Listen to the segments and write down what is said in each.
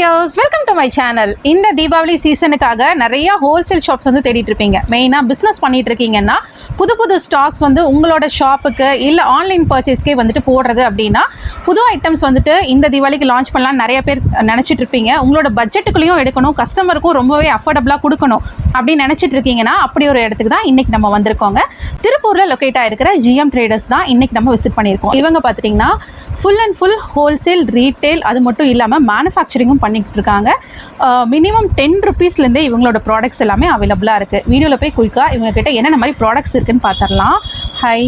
Viewers, welcome to my channel. இந்த தீபாவளி சீசனுக்காக நிறைய wholesale shops வந்து தேடிட்டு இருப்பீங்க. மெயினாக பிஸ்னஸ் பண்ணிட்டு இருக்கீங்கன்னா புது புது ஸ்டாக்ஸ் வந்து உங்களோட ஷாப்புக்கு இல்லை ஆன்லைன் பர்ச்சேஸ்க்கே வந்துட்டு போடுறது அப்படின்னா புது ஐட்டம்ஸ் வந்துட்டு இந்த தீபாவளிக்கு லான்ச் பண்ணலாம் நிறைய பேர் நினச்சிட்டு இருப்பீங்க. உங்களோட பட்ஜெட்டுக்குள்ளேயும் எடுக்கணும், கஸ்டமருக்கும் ரொம்பவே அஃபோர்டபுளாக கொடுக்கணும் அப்படின்னு நினச்சிட்டு இருக்கீங்கன்னா அப்படி ஒரு இடத்துக்கு தான் இன்றைக்கி நம்ம வந்திருக்கோங்க. திருப்பூரில் லொக்கேட் ஆகிருக்கிற ஜிஎம் ட்ரேடர்ஸ் தான் இன்றைக்கி நம்ம விசிட் பண்ணியிருக்கோம். இவங்க பார்த்துட்டிங்கன்னா full and full wholesale, retail, அது மட்டும் இல்லாமல் மேனுஃபேக்சரிங்கும் பண்ணிக்கிட்டு இருக்காங்க. மினிமம் 10 rupeesலேருந்தே இவங்களோட ப்ராடக்ட்ஸ் எல்லாமே அவைலபிளாக இருக்குது. வீடியோவில் போய் குயிக்காக இவங்க கிட்ட என்னென்ன மாதிரி ப்ராடக்ட்ஸ் இருக்குன்னு பார்த்துடலாம். ஹாய்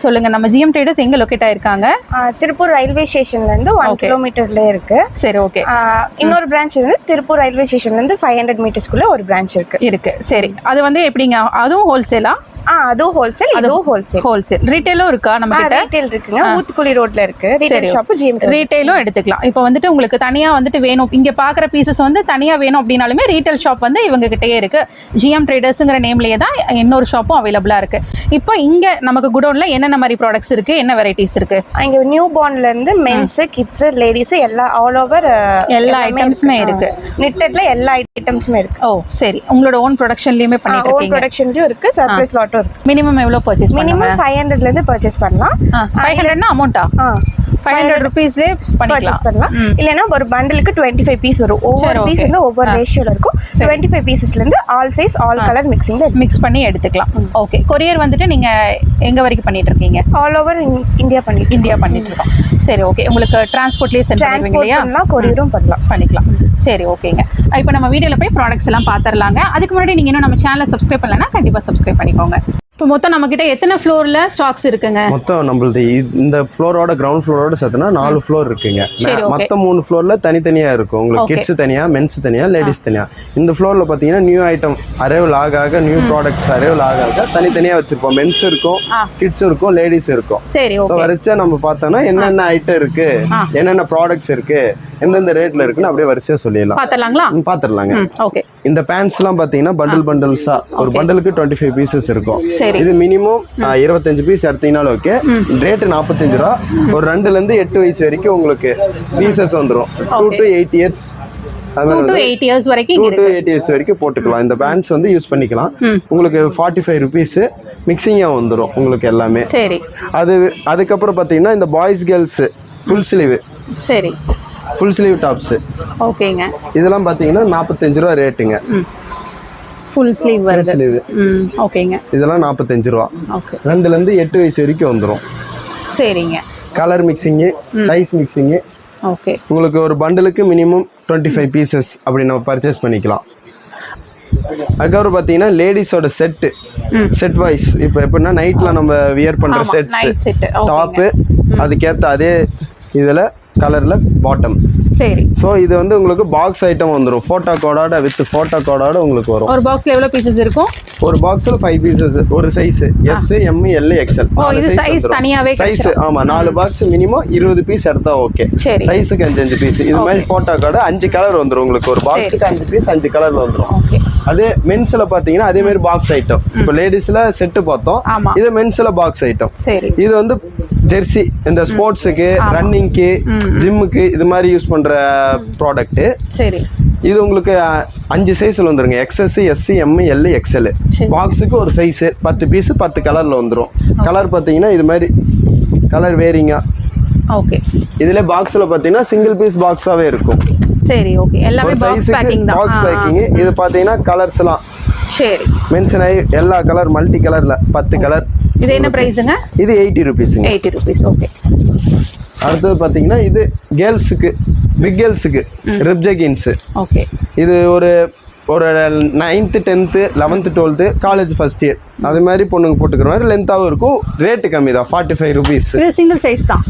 சொல்லுங்கள், நம்ம ஜிஎம் ட்ரேடர்ஸ் எங்கே லொக்கேட் ஆயிருக்காங்க? திருப்பூர் ரயில்வே ஸ்டேஷன்லேருந்து 1 kilometerல இருக்கு. சரி, ஓகே. இன்னொரு பிரான்ச் வந்து திருப்பூர் ரயில்வே ஸ்டேஷன்லேருந்து 500 metersக்குள்ள ஒரு பிரான்ச் இருக்கு. சரி, அது வந்து எப்படிங்க? அதுவும் ஹோல்சேலா? அதுவும் ஹோல்சேல், இதுவும் ஹோல்சேல். ரீட்டைலும் இருக்கா நம்ம கிட்ட? ரீட்டைல் இருக்குங்க, ஊத்துக்குளி ரோட்ல இருக்கு ரீட்டைல் ஷாப். ஜிஎம் ரீட்டைலும் எடுத்துக்கலாம். இப்போ வந்துட்டு உங்களுக்கு தனியா வந்துட்டு வேணும், இங்க பாக்குற பீசஸ் வந்து தனியா வேணும் அப்படினாலுமே ரீட்டைல் ஷாப் வந்து இவங்க கிட்டயே இருக்கு. ஜிஎம் ட்ரேடர்ஸ்ங்கற நேம்லயே தான் இன்னொரு ஷாப்பும் அவைலபிளா இருக்கு. இப்போ இங்க நமக்கு குடோன்ல என்னென்ன மாதிரி ப்ராடக்ட்ஸ் இருக்கு, என்ன வெரைட்டிஸ் இருக்கு? இங்க நியூ பார்ன்ல இருந்து மென்ஸ், கிட்ஸ், லேடிஸ் எல்லா ஆல் ஓவர் எல்லா ஐட்டம்ஸுமே இருக்கு. நிட்டட்ல எல்லா ஐட்டம்ஸுமே இருக்கு. ஓ சரி, உங்களோட ஓன் ப்ரொடக்ஷன்லயே பண்ணிட்டு இருக்கீங்க? ஓன் ப்ரொடக்ஷன்லயும் இருக்கு, சர்ப்ரைஸ் லாட்டும் இருக்கு. மினிமம் எவ்வளவு பர்ச்சேஸ் பண்ணலாம்? மினிமம் 500ல இருந்து பர்ச்சேஸ் பண்ணலாம். 500 னா அமௌண்டா? 500 rupees பர்ச்சேஸ் பண்ணலாம். இல்லனா ஒரு பண்டலுக்கு 25 பீஸ் வரும். ஒவ்வொரு பீஸ் வந்து ஒவ்வொரு ரேஷியோல இருக்கும். 25 பீசஸ்ல இருந்து ஆல் சைஸ், ஆல் கலர் மிக்சிங்ல மிக்ஸ் பண்ணி எடுத்துக்கலாம். ஓகே. கொரியர் வந்துட்டு நீங்க எங்க வரைக்கும் பண்ணிட்டு இருக்கீங்க? ஆல் ஓவர் இந்தியா பண்ணிட்டு இருக்கோம். சரி, ஓகே. உங்களுக்கு டிரான்ஸ்போர்ட்லயே சென்ட் பண்ணுவீங்க இல்லையா? கொரியரும் பண்ணிக்கலாம். சரி, ஓகேங்க. இப்போ நம்ம வீடியோல போய் ப்ராடக்ட்ஸ் எல்லாம் பார்த்துடலாங்க. அதுக்கு முன்னாடி நீங்க இன்னும் நம்ம சேனலை சப்ஸ்கிரைப் பண்ணலன்னா கண்டிப்பா சப்ஸ்கிரைப் பண்ணிக்கோங்க. இப்போ மொத்தம் நம்ம கிட்ட எத்தனை ஃப்ளோர்ல ஸ்டாக்ஸ் இருக்குங்க? மொத்தம் நம்மளது இந்த ஃப்ளோரோட கிரவுண்ட் ஃப்ளோரோட சேர்த்துனா 4 ஃப்ளோர் இருக்குங்க. மொத்த 3 ஃப்ளோர்ல தனித்தனியா இருக்கும். உங்களுக்கு கிட்ஸ் தனியா, மென்ஸ் தனியா, லேடிஸ் தனியா. இந்த ஃப்ளோர்ல பாத்தீங்கன்னா நியூ ஐட்டம் அரைவல் ஆக நியூ ப்ராடக்ட்ஸ் அரைவல் ஆக தனித்தனியா வச்சிருப்போம். மென்ஸ் இருக்கும், கிட்ஸ் இருக்கும், லேடிஸ் இருக்கும். சரி, ஓகே. வரிசையா நம்ம பார்த்தோம்னா என்னென்ன ஐட்டம் இருக்கு, என்னென்ன ப்ராடக்ட்ஸ் இருக்கு, எந்தெந்த ரேட்ல இருக்குன்னு அப்படியே வரிசையா சொல்லிடலாம். பாத்துடலாங்க. ஓகே. இந்த பேண்ட்ஸ் எல்லாம் பாத்தீங்கன்னா பண்டல்ஸா ஒரு பண்டலுக்கு 25 பீசஸ் இருக்கும். இது மினிமம் 25 பீஸ் எடுத்தீங்கனாலும் ஓகே. ரேட் 45 ரூபா. ஒரு 2ல இருந்து 8 வயசு வரைக்கும் உங்களுக்கு பீசஸ் வந்துடும். 2 to 8 years, 2 to 8 years வரைக்கும் போட்டுக்கலாம். இந்த பேண்ட்ஸ் வந்து யூஸ் பண்ணிக்கலாம். உங்களுக்கு 45 rupees மிக்சிங்கா வந்துடும் உங்களுக்கு எல்லாமே. சரி. அதுக்கப்புறம் பாத்தீங்கன்னா இந்த பாய்ஸ் கேர்ள்ஸ் ஃபுல் ஸ்லீவ். சரி, ஃபுல் ஸ்லீவ் டாப்ஸ். ஓகேங்க. இதெல்லாம் பாத்தீங்கன்னா 45 ரூபா ரேட்டுங்க. ஃபுல் ஸ்லீவ் வருது. ஓகேங்க. இதெல்லாம் 45 ரூபா. ஓகே. 2ல இருந்து 8 வயசு வரைக்கும் வந்துடும். சரிங்க. Colour mixing, size mixing. Okay. உங்களுக்கு ஒரு பண்டலுக்கு மினிமம் 25 பீசஸ் அப்படி நம்ம பர்ச்சேஸ் பண்ணிக்கலாம். அதுக்கப்புறம் பார்த்தீங்கன்னா லேடிஸோட செட் வைஸ். இப்போ எப்படின்னா நைட்ல நம்ம வியர் பண்ற செட், டாப்பு, அதுக்கேற்ற அதே இதில் கலர்ல பாட்டம். சரி. ஸோ இது வந்து உங்களுக்கு பாக்ஸ் ஐட்டம் வந்துடும். ஃபோட்டோ கோடோட வித் ஃபோட்டோ கோடோட உங்களுக்கு வரும். ஒரு பாக்ஸ்ல எவ்வளவு பீசஸ் இருக்கும்? ஒரு பாக்ஸ்ல 5 பீசஸ். ஒரு size S, M, L, XL. இது சைஸ் தனியாவே சைஸ். ஆமா, 4 பாக்ஸ் மினிமம் 20 பீஸ் எடுத்தா ஓகே. சைஸுக்கு 5 பீஸ். இது மாதிரி ஃபோட்டோ கோட 5 கலர் வந்துடும் உங்களுக்கு. ஒரு பாக்ஸுக்கு 5 பீஸ் 5 கலர்ல வந்துடும். அதே மென்ஸ்ல பாத்தீங்கன்னா அதே மாதிரி பாக்ஸ் ஐட்டம். இப்போ லேடிஸ்ல செட்டு பார்த்தோம், இது மென்ஸ்ல பாக்ஸ் ஐட்டம். இது வந்து ஜெர்சி, இந்த ஸ்போர்ட்ஸுக்கு, ரன்னிங்க்கு, ஜிம்முக்கு இது மாதிரி யூஸ் பண்ற ப்ராடக்ட். சரி. இது உங்களுக்கு 5 சைஸ்ல வந்துருங்க. XS, S, M, L, XL. பாக்ஸுக்கு ஒரு சைஸ் 10 பீஸ் 10 கலர்ல வந்துடும். கலர் பாத்தீங்கன்னா இது மாதிரி கலர் வேரிங்கா. ஓகே. இதுல பாக்ஸ்ல பாத்தீங்கன்னா சிங்கிள் பீஸ் பாக்ஸாவே இருக்கும். சரி, ஓகே. எல்லாமே பாக்ஸ் பேக்கிங் தான். Box packing. இது பாத்தீங்கன்னா கலர்ஸ் எல்லாம் சரி மென்ஷன் ஆகி எல்லா கலர், மல்டி கலர்ல 10 கலர். இது என்ன பிரைஸ்ங்க? இது 80 rupeesங்க. 80 rupees. ஓகே. அடுத்து பாத்தீங்கன்னா இது கேர்ள்ஸுக்கு, பிக் கேர்ள்ஸுக்கு ரிப் ஜெகின்ஸ். ஓகே. இது ஒரு 9th 10th 11th 12th college first year அது மாதிரி பொண்ணுங்க போட்டுக்கிற மாதிரி லென்த்தாகவும் இருக்கும். ரேட்டு கம்மி தான், 45 rupees. இது சிங்கிள் சைஸ் தான்.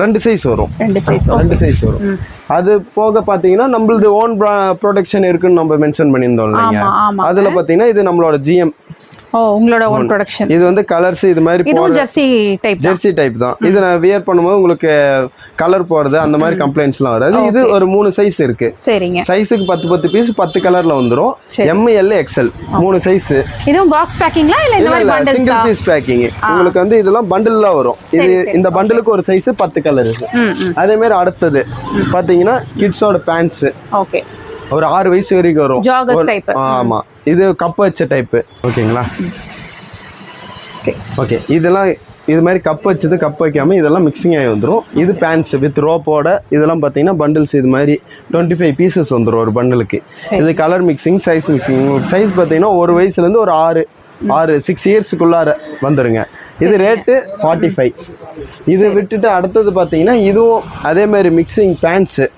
2 சைஸ் வரும். 2 சைஸ் வரும். அது போக பார்த்தீங்கன்னா நம்மளது ஓன் ப்ரொடக்ஷன் இருக்குன்னு நம்ம மென்ஷன் பண்ணியிருந்தோம் இல்லைங்க. அதில் பார்த்தீங்கன்னா இது நம்மளோட ஜிஎம் ஓ உங்களோட ஓன் ப்ரொடக்ஷன். இது வந்து கலர்ஸ் இது மாதிரி இதுவும் ஜெர்சி டைப் தான். இது நான் வியர் பண்ணும்போது உங்களுக்கு கலர் போறது அந்த மாதிரி கம்ப்ளைண்ட்ஸ்லாம் வராது. இது ஒரு 3 சைஸ் இருக்கு. சரிங்க. சைஸுக்கு 10 பீஸ் 10 கலர்ல வந்துரும். M L XL 3 size. இதுவும் பாக்ஸ் பேக்கிங்ல இல்ல இந்த மாதிரி பண்டல்ஸ்? Single piece packing. உங்களுக்கு வந்து இதெல்லாம் பண்டல்ல வரும். இது இந்த பண்டலுக்கு ஒரு சைஸ் 10 கலர் இருக்கு. அதே மாதிரி அடுத்தது பாத்தீங்கன்னா கிட்ஸோட பேண்ட்ஸ். ஓகே. ஒரு 6 வயசு வரைக்கும் வரும். Joggers type. ஆமா. இது கப் வச்ச டைப். ஓகேங்களா? ஓகே. இதெல்லாம் இது மாதிரி கப் வச்சது கப் வைக்காம இதெல்லாம் மிக்சிங் ஆகி வந்துடும். இது பேண்ட்ஸ் வித் ரோப்போட இதெல்லாம் பார்த்தீங்கன்னா பண்டில்ஸ் இது மாதிரி 25 பீசஸ் வந்துடும் ஒரு பண்டலுக்கு. இது colour mixing size mixing. Size பார்த்தீங்கன்னா ஒரு வயசுலேருந்து ஒரு 6 இயர்ஸுக்குள்ளார வந்துடுங்க. இது ரேட்டு 45. இது விட்டுட்டு அடுத்தது பார்த்தீங்கன்னா இதுவும் அதே மாதிரி மிக்சிங் பேண்ட்ஸு.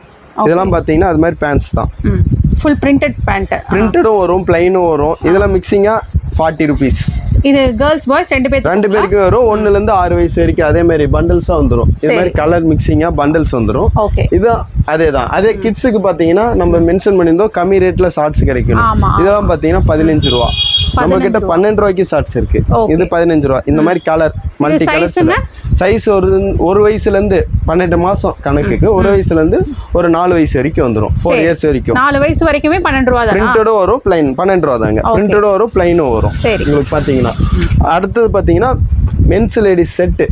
இதெல்லாம் பார்த்தீங்கன்னா அது மாதிரி பேண்ட்ஸ் தான். Full printed pant. பிரிண்டடும் வரும் பிளைனும் வரும். இதெல்லாம் மிக்சிங்காக 40 rupees. இது கேர்ள்ஸ் பாய்ஸ் ரெண்டு பேருக்கு வரும். 1 ல இருந்து 6 வயசு வரைக்கும் அதே மாதிரி பண்டல்ஸா வந்துரும். இது மாதிரி கலர் மிக்சிங்கா பண்டல்ஸ் வந்துரும். இது அதேதான். அதே கிட்ஸுக்கு பாத்தீங்கன்னா நம்ம மென்ஷன் பண்ணியிருந்தோம் கம்மி ரேட்ல ஷார்ட்ஸ் கிடைக்கும். இதெல்லாம் பாத்தீங்கன்னா 15 ரூபா. நம்ம கிட்ட 12 ரூபாய்க்கு ஷார்ட்ஸ் இருக்கு. இது 15 ரூபா. இந்த மாதிரி கலர் மல்டி கலர்ஸ். சைஸ் ஒரு வயசுல இருந்து 12 மாசம் கணக்குக்கு ஒரு வயசுல இருந்து ஒரு 4 வயசு வரைக்கும் வந்துரும். 4 இயர்ஸ் வரைக்கும் 4 வயசு வரைக்குமே 12 ரூபா தான். பிரிண்டடும் வரும் பிளைன் 12 ரூபா தாங்க. பிரிண்டடும் வரும் பிளைனும் வரும். உங்களுக்கு பாத்தீங்கன்னா அடுத்தது பாத்தீங்கன்னா மென்ஸ் லேடிஸ் செட்.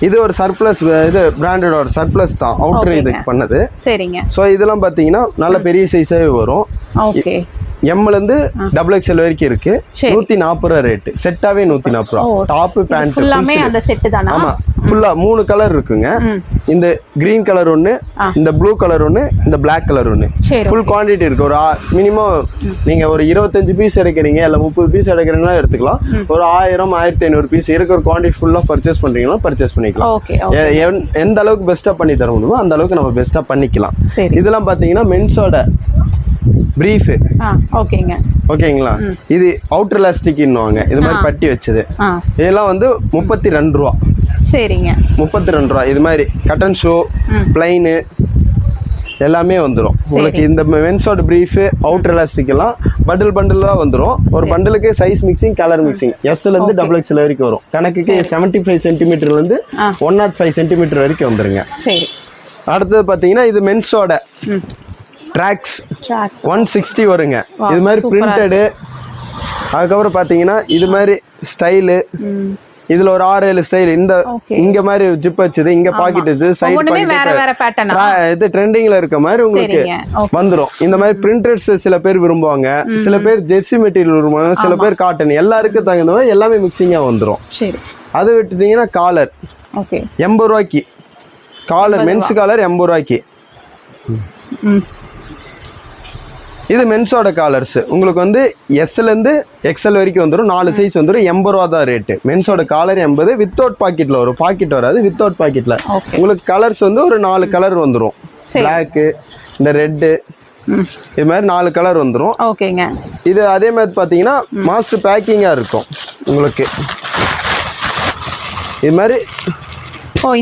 இது ஒரு சர்ப்ளஸ். இது பிராண்டடோட சர்ப்ளஸ் தான். அவுட்டர் இதுக்கு பண்ணது. சரிங்க. சோ இதெல்லாம் பாத்தீங்கன்னா நல்ல பெரிய சைஸாவே வரும். ஓகே. எம்ல இருந்து டபுள் எக்ஸ்எல் வரைக்கும் இருக்கு. 140 ரூபா ரேட். செட்டாவே 140 ரூபா. டாப் பேண்ட் ஃபுல்லாமே அந்த செட் தானா? ஆமா. ஃபுல்லா 3 கலர் இருக்குங்க. இந்த கிரீன் கலர் ஒன்னு, இந்த ப்ளூ கலர் ஒன்னு, இந்த Black கலர் ஒன்னு. ஃபுல் குவாண்டிட்டி இருக்கு. ஒரு மினிமம் நீங்க ஒரு 25 பீஸ் எடுக்கிறீங்க இல்ல 30 பீஸ் எடுக்கிறீங்கன்னா எடுத்துக்கலாம். ஒரு 1000 1500 பீஸ் இருக்கிற குவாண்டிட்டி ஃபுல்லா பர்ச்சேஸ் பண்றீங்கன்னா பர்ச்சேஸ் பண்ணிக்கலாம். எந்த அளவுக்கு பெஸ்டா பண்ணி தர முடியுமோ அந்த அளவுக்கு நம்ம பெஸ்டா பண்ணிக்கலாம். இதெல்லாம் பாத்தீங்கன்னா மென்ஸோட பிரீஃப். ஓகேங்க. ஓகேங்களா? இது அவுட்டர் எலாஸ்டிக் இன்னுவாங்க. இது மாதிரி பட்டி வச்சது. இதெல்லாம் வந்து 32 ரூபா. சரிங்க. 32 ரூபா. இது மாதிரி கட்டன் ஷோ பிளைனு எல்லாமே வந்துடும் உங்களுக்கு. இந்த மென்ஸோட பிரீஃப் அவுட்டர் எலாஸ்டிக் எல்லாம் பண்டில் தான் வந்துடும். ஒரு பண்டலுக்கு சைஸ் மிக்சிங் கலர் மிக்சிங் எஸ்ல இருந்து டபுள் எக்ஸ்எல் வரைக்கும் வரும். கணக்குக்கு 75 சென்டிமீட்டர்ல இருந்து 105 சென்டிமீட்டர் வரைக்கும் வந்துருங்க. அடுத்தது பாத்தீங்கன்னா இது மென்ஸோட ட்ராக்ஸ் 160 வருங்க. இது மாதிரி பிரிண்டடு. அதுக்கப்புறம் பாத்தீங்கன்னா இது மாதிரி ஸ்டைலு. இதுல ஒரு 6-7 ஸ்டைல். இந்த இங்க மாதிரி ஜிப் வச்சது, இங்க பாக்கெட் வச்சது, சைடு பாக்கெட். இது ட்ரெண்டிங்ல இருக்க மாதிரி உங்களுக்கு வந்துரும். இந்த மாதிரி பிரிண்டட்ஸ் சில பேர் விரும்புவாங்க, சில பேர் ஜெர்சி மெட்டீரியல் விரும்புவாங்க, சில பேர் காட்டன். எல்லாருக்கும் தகுந்த மாதிரி எல்லாமே மிக்சிங்கா வந்துரும். அதை விட்டுட்டீங்கன்னா காலர் 80 ரூபாய்க்கு. காலர் மென்ஸ் காலர் 80 ரூபாய்க்கு. இது மென்ஸோட காலர்ஸ். உங்களுக்கு வந்து எஸ்ல இருந்து எக்ஸ்எல் வரைக்கும் வந்துடும். 4 சைஸ் வந்துடும். 80 ரூபா தான் ரேட்டு. மென்ஸோட காலர் 80. வித்தவுட் பாக்கெட்ல வரும். பாக்கெட் வராது. வித்தவுட் பாக்கெட்ல உங்களுக்கு கலர்ஸ் வந்து ஒரு 4 கலர் வந்துடும். பிளாக், இந்த ரெட்டு, இது மாதிரி 4 கலர் வந்துடும். ஓகேங்க. இது அதே மாதிரி பாத்தீங்கன்னா மாஸ்டர் பேக்கிங்கா இருக்கும் உங்களுக்கு. இது மாதிரி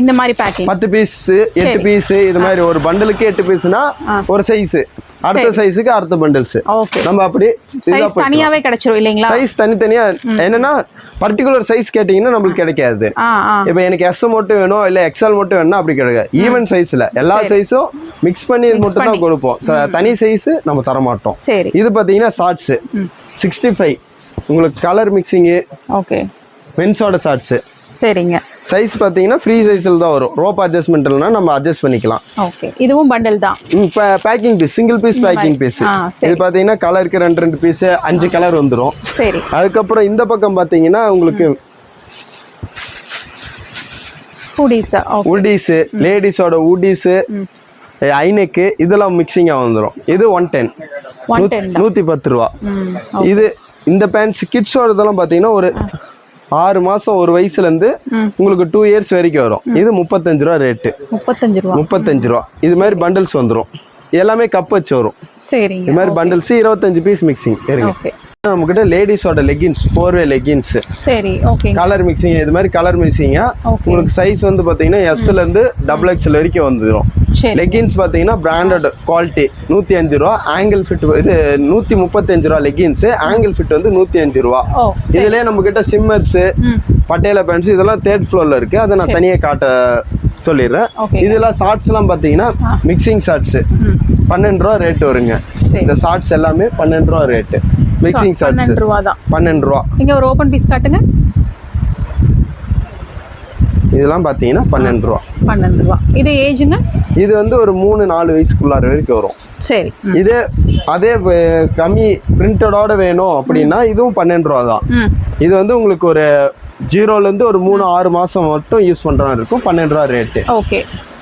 இந்த மாதிரி பேக்கிங் 10 பீஸ் 8 பீஸ் இது மாதிரி ஒரு பண்டலுக்கு 8 பீஸ்னா ஒரு சைஸ். அடுத்த சைஸுக்கு அடுத்த பண்டல்ஸ். நம்ம அப்படி தனியாவே கிடைச்சிரும் இல்லீங்களா? சைஸ் தனித்தனியா. என்னன்னா பர்டிகுலர் சைஸ் கேட்டீங்கன்னா நம்மளுக்கு கிடைக்காது. இப்போ எனக்கு எஸ் மட்டும் வேணும் இல்ல எக்ஸ்எல் மட்டும் வேணும்னா அப்படி கிடையாது. ஈவன் சைஸ்ல எல்லா சைஸும் மிக்ஸ் பண்ணி மட்டும் தான் கொடுப்போம். தனி சைஸ் நம்ம தர மாட்டோம். இது பாத்தீங்கன்னா ஷார்ட்ஸ் 65. உங்களுக்கு கலர் மிக்சிங். ஓகே. மென்ஸோட ஷார்ட்ஸ். சரிங்க. சைஸ் பாத்தீங்கன்னா ஃப்ரீ சைஸ்ல தான் வரும். ரோப் அட்ஜஸ்ட்மென்ட்லனா நம்ம அட்ஜஸ்ட் பண்ணிக்கலாம். ஓகே. இதுவும் பண்டல் தான். Packing piece single piece packing piece. இது பாத்தீங்கன்னா கலருக்கு 2 பீஸ் 5 கலர் வந்துரும். சரி. அதுக்கு அப்புறம் இந்த பக்கம் பாத்தீங்கன்னா உங்களுக்கு ஹூடிஸ் லேடிஸோட ஹூடிஸ் ஐனெக் இதெல்லாம் மிக்சிங்கா வந்துரும். இது 110 110 ரூபா. இது இந்த பேண்ட்ஸ் கிட்ஸோட இதெல்லாம் பாத்தீங்கன்னா ஒரு 6 மாசம் ஒரு வயசுல இருந்து உங்களுக்கு 2 இயர்ஸ் வரைக்கும் வரும். இது 35 ரூபா ரேட்டு. 35 ரூபா. இது மாதிரி பண்டல்ஸ் வந்துரும். எல்லாமே கப் வச்சு வரும். இது மாதிரி பண்டல்ஸ் 25 பீஸ் மிக்சிங். நம்மகிட்ட லேடிஸோட லெகின்ஸ் 4-வே லெகின்ஸ் சரி ஓகே கலர் மிக்சிங் இது மாதிரி கலர் மிக்சிங்கா உங்களுக்கு சைஸ் வந்து பாத்தீங்கன்னா எஸ்ல இருந்து XXL வரைக்கும் வந்துடும் லெகின்ஸ் பாத்தீங்கன்னா பிராண்டட் குவாலிட்டி 105 ரூபா ஆங்கிள் ஃபிட் இது 135 ரூபா லெகின்ஸ் ஆங்கிள் ஃபிட் வந்து 105 ரூபா இதுலயே நம்ம கிட்ட சிம்மர்ஸ் பட்டேலா பேண்ட்ஸ் இதெல்லாம் 3rd ஃப்ளோர்ல இருக்கு அதை நான் தனியா காட்ட சொல்லிடுறேன் இதெல்லாம் ஷார்ட்ஸ் எல்லாம் பாத்தீங்கன்னா மிக்சிங் ஷார்ட்ஸ் 12 ரூபா ரேட் வருங்க இந்த ஷார்ட்ஸ் எல்லாமே 12 ரூபா ரேட் மிக்சிங் ஷார்ட்ஸ் 12 ரூபா தான் 12 ரூபா இங்க ஒரு ஓபன் பீஸ் காட்டுங்க இதெல்லாம் பாத்தீங்கன்னா 12 ரூபா 12 ரூபா இது ஏஜ்ங்க இது வந்து ஒரு 3-4 வயசுக்குள்ளார வரைக்கும் வரும் சரி இதே அதே கம்மி பிரிண்டடோட வேணும் அப்படின்னா இதுவும் 12 ரூபா தான் இது வந்து உங்களுக்கு ஒரு 0ல இருந்து ஒரு 3-6 மாசம் மட்டும் யூஸ் பண்ற மாதிரி இருக்கும் 12 ரூபா ரேட் ஓகே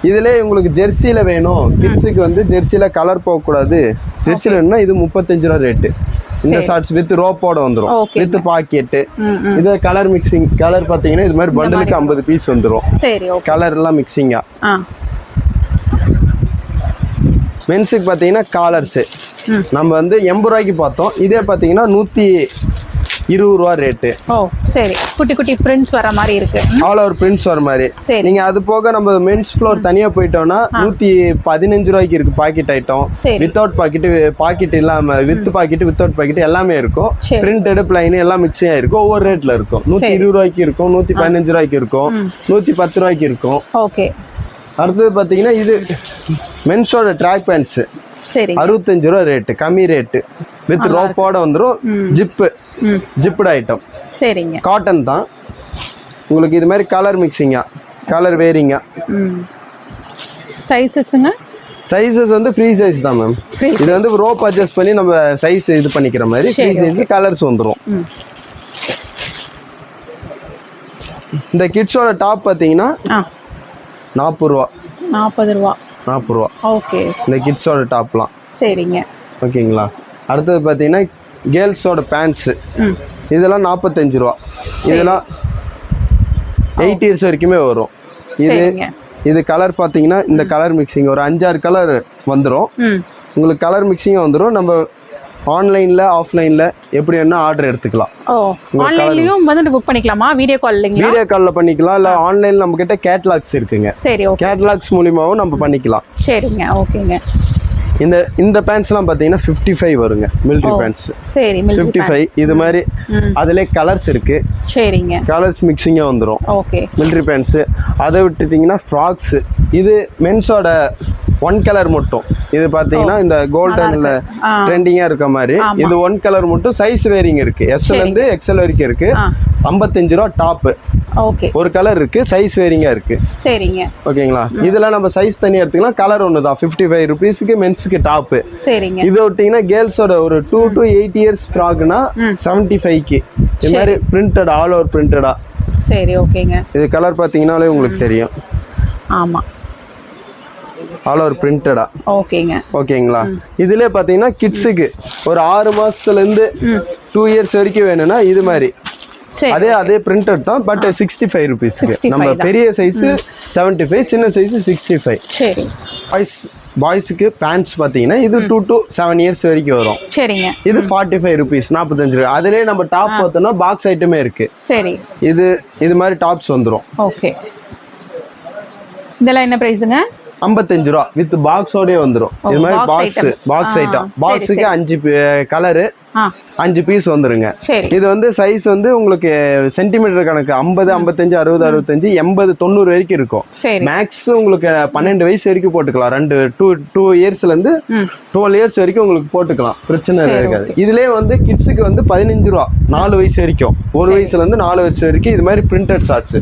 இதுல உங்களுக்கு ஜெர்சில வேணும் கிட்ஸுக்கு வந்து ஜெர்சில கலர் போக கூடாது ஜெர்சில வேணும்னா இது 35 ரூபா ரேட் இந்த ஷார்ட்ஸ் வித் ரோப்போட வந்துரும் வித் பாக்கெட் இது கலர் மிக்சிங் கலர் பாத்தீங்கன்னா இது மாதிரி பண்டலுக்கு 50 பீஸ் வந்துரும் சரி கலர் எல்லாம் மிக்சிங்கா மென்ஸுக்கு பாத்தீங்கன்னா காலர்ஸ் நம்ம வந்து 80 ரூபாய்க்கு பார்த்தோம் இதே பாத்தீங்கன்னா 120 ரூபா ரேட்டு சரி குட்டி குட்டி பிரிண்ட்ஸ் வர மாதிரி இருக்கு ஆல் ஓவர் பிரிண்ட்ஸ் வர மாதிரி நீங்க அது போக நம்ம மென்ஸ் ஃப்ளோர் தனியா போயிட்டோம்னா 115 ரூபாய்க்கு இருக்கு பாக்கெட் ஐட்டம் வித்தவுட் பாக்கெட் இல்லாம வித் பாக்கெட் வித்தவுட் பாக்கெட் எல்லாமே இருக்கும் பிரிண்டட் பிளைன் எல்லாம் மிக்சிங் இருக்கும் ஒவ்வொரு ரேட்ல இருக்கும் 120 ரூபாய்க்கு இருக்கும் 115 ரூபாய்க்கு இருக்கும் 110 ரூபாய்க்கு இருக்கும் ஓகே அடுத்தது பாத்தீங்கன்னா இது மென்ஸோட ட்ராக் பேண்ட்ஸ் சரி 65 ரூபா ரேட்டு கம்மி ரேட்டு வித் ரோப்போட வந்துடும் ஜிப்டு ஐட்டம் சரிங்க காட்டன் தான் உங்களுக்கு இது மாதிரி கலர் மிக்சிங்கா கலர் வேரிங்கா சைஸஸ்ங்க சைஸஸ் வந்து ஃப்ரீ சைஸ் தான் மேம் இது வந்து ரோப் அட்ஜஸ்ட் பண்ணி நம்ம சைஸ் இது பண்ணிக்கிற மாதிரி ஃப்ரீ சைஸ் கலர்ஸ் வந்துடும் இந்த கிட்ஸோட டாப் பார்த்தீங்கன்னா 40 ரூபா 40 ரூபா ஓகே இந்த கிட்ஸோட டாப்லாம் சரிங்க ஓகேங்களா அடுத்தது பார்த்தீங்கன்னா கேர்ள்ஸோட பேண்ட்ஸு இதெல்லாம் 45 ரூபா இதெல்லாம் 8 இயர்ஸ் வரைக்குமே வரும் இது கலர் பார்த்தீங்கன்னா இந்த கலர் மிக்சிங் ஒரு 5-6 கலர் வந்துடும் உங்களுக்கு கலர் மிக்சிங்காக வந்துடும் நம்ம ஆன்லைன்ல ஆஃப்லைன்ல எப்படி வேணா ஆர்டர் எடுத்துக்கலாம் ஆன்லைன்லயும் வந்து புக் பண்ணிக்கலாமா வீடியோ கால்ல பண்ணிக்கலாம் இல்ல ஆன்லைன்ல நம்ம கிட்ட கேட்டலாக்ஸ் இருக்குங்க சரி ஓகே கேட்டலாக்ஸ் மூலமாவும் நம்ம பண்ணிக்கலாம் சரிங்க ஓகேங்க இந்த பேண்ட்ஸ்லாம் பாத்தீங்கன்னா 55 வருங்க மிலிட்டரி பேண்ட்ஸ் சரி 55 இது மாதிரி அதுல கலர்ஸ் இருக்கு சரிங்க கலர்ஸ் மிக்சிங்கா வந்துரும் ஓகே மிலிட்டரி பேண்ட்ஸ் அதை விட்டுட்டீங்கன்னா ஃப்ராக்ஸ் இது மென்ஸோட 1 கலர் மட்டும் இது பாத்தீங்கன்னா இந்த கோல்டன்ல ட்ரெண்டிங்கா இருக்க மாதிரி இது 1 கலர் மட்டும் சைஸ் வேரிங் இருக்கு எஸ்ல இருந்து XL வரைக்கும் இருக்கு 55 ரூபா டாப் ஓகே ஒரு கலர் இருக்கு சைஸ் வேரிங்கா இருக்கு சரிங்க ஓகேங்களா இதெல்லாம் நம்ம சைஸ் தனியா எடுத்துக்கலாம் கலர் ஒண்ணுதான் 55 ரூபீஸ்க்கு மென்ஸ்க்கு டாப் சரிங்க இது விட்டீங்கன்னா கேர்ள்ஸோட ஒரு 2 to 8 இயர்ஸ் ஃப்ராக்னா 75க்கு இந்த மாதிரி பிரிண்டட் ஆல் ஓவர் பிரிண்டடா சரி ஓகேங்க இது கலர் பாத்தீங்கன்னாலே உங்களுக்கு தெரியும் ஆமா ஆல் ஓவர் பிரிண்டடா ஓகேங்களா இதுல பாத்தீங்கன்னா கிட்ஸுக்கு ஒரு 6 மாசத்துல இருந்து 2 இயர்ஸ் வரைக்கும் வேணும்னா இது மாதிரி அதே பிரிண்டட் தான் பட் 65 ரூபீஸ் நம்ம பெரிய சைஸ் 75 சின்ன சைஸ் 65 பாய்ஸுக்கு பேண்ட்ஸ் பாத்தீங்கன்னா இது 2 to 7 இயர்ஸ் வரைக்கும் வரும் சரிங்க இது 45 ரூபீஸ் 45 ரூபாய் அதுலயே நம்ம டாப் பார்த்தோம்னா பாக்ஸ் ஐட்டமே இருக்கு சரி இது மாதிரி டாப்ஸ் வந்துரும் ஓகே இதெல்லாம் என்ன பிரைஸ்ங்க 55 ரூபா வித் பாக்ஸோடே வந்துரும் இது மாதிரி பாக்ஸ் ஐட்டம் பாக்ஸுக்கு 5 கலரு 5 பீஸ் வந்துருங்க இது வந்து சைஸ் வந்து உங்களுக்கு சென்டிமீட்டர் கணக்கு 50 55 60 65 80 90 வரைக்கும் இருக்கும் மேக்ஸ் உங்களுக்கு 12 வயசு வரைக்கும் போட்டுக்கலாம் 2 இயர்ஸ்ல இருந்து 12 இயர்ஸ் வரைக்கும் உங்களுக்கு போட்டுக்கலாம் பிரச்சனை இருக்காது இதுலயே வந்து கிட்ஸுக்கு வந்து 15 ரூபா 4 வயசு வரைக்கும் 1 வயசுல இருந்து 4 வயசு வரைக்கும் இது மாதிரி பிரிண்டட் ஷார்ட்ஸ்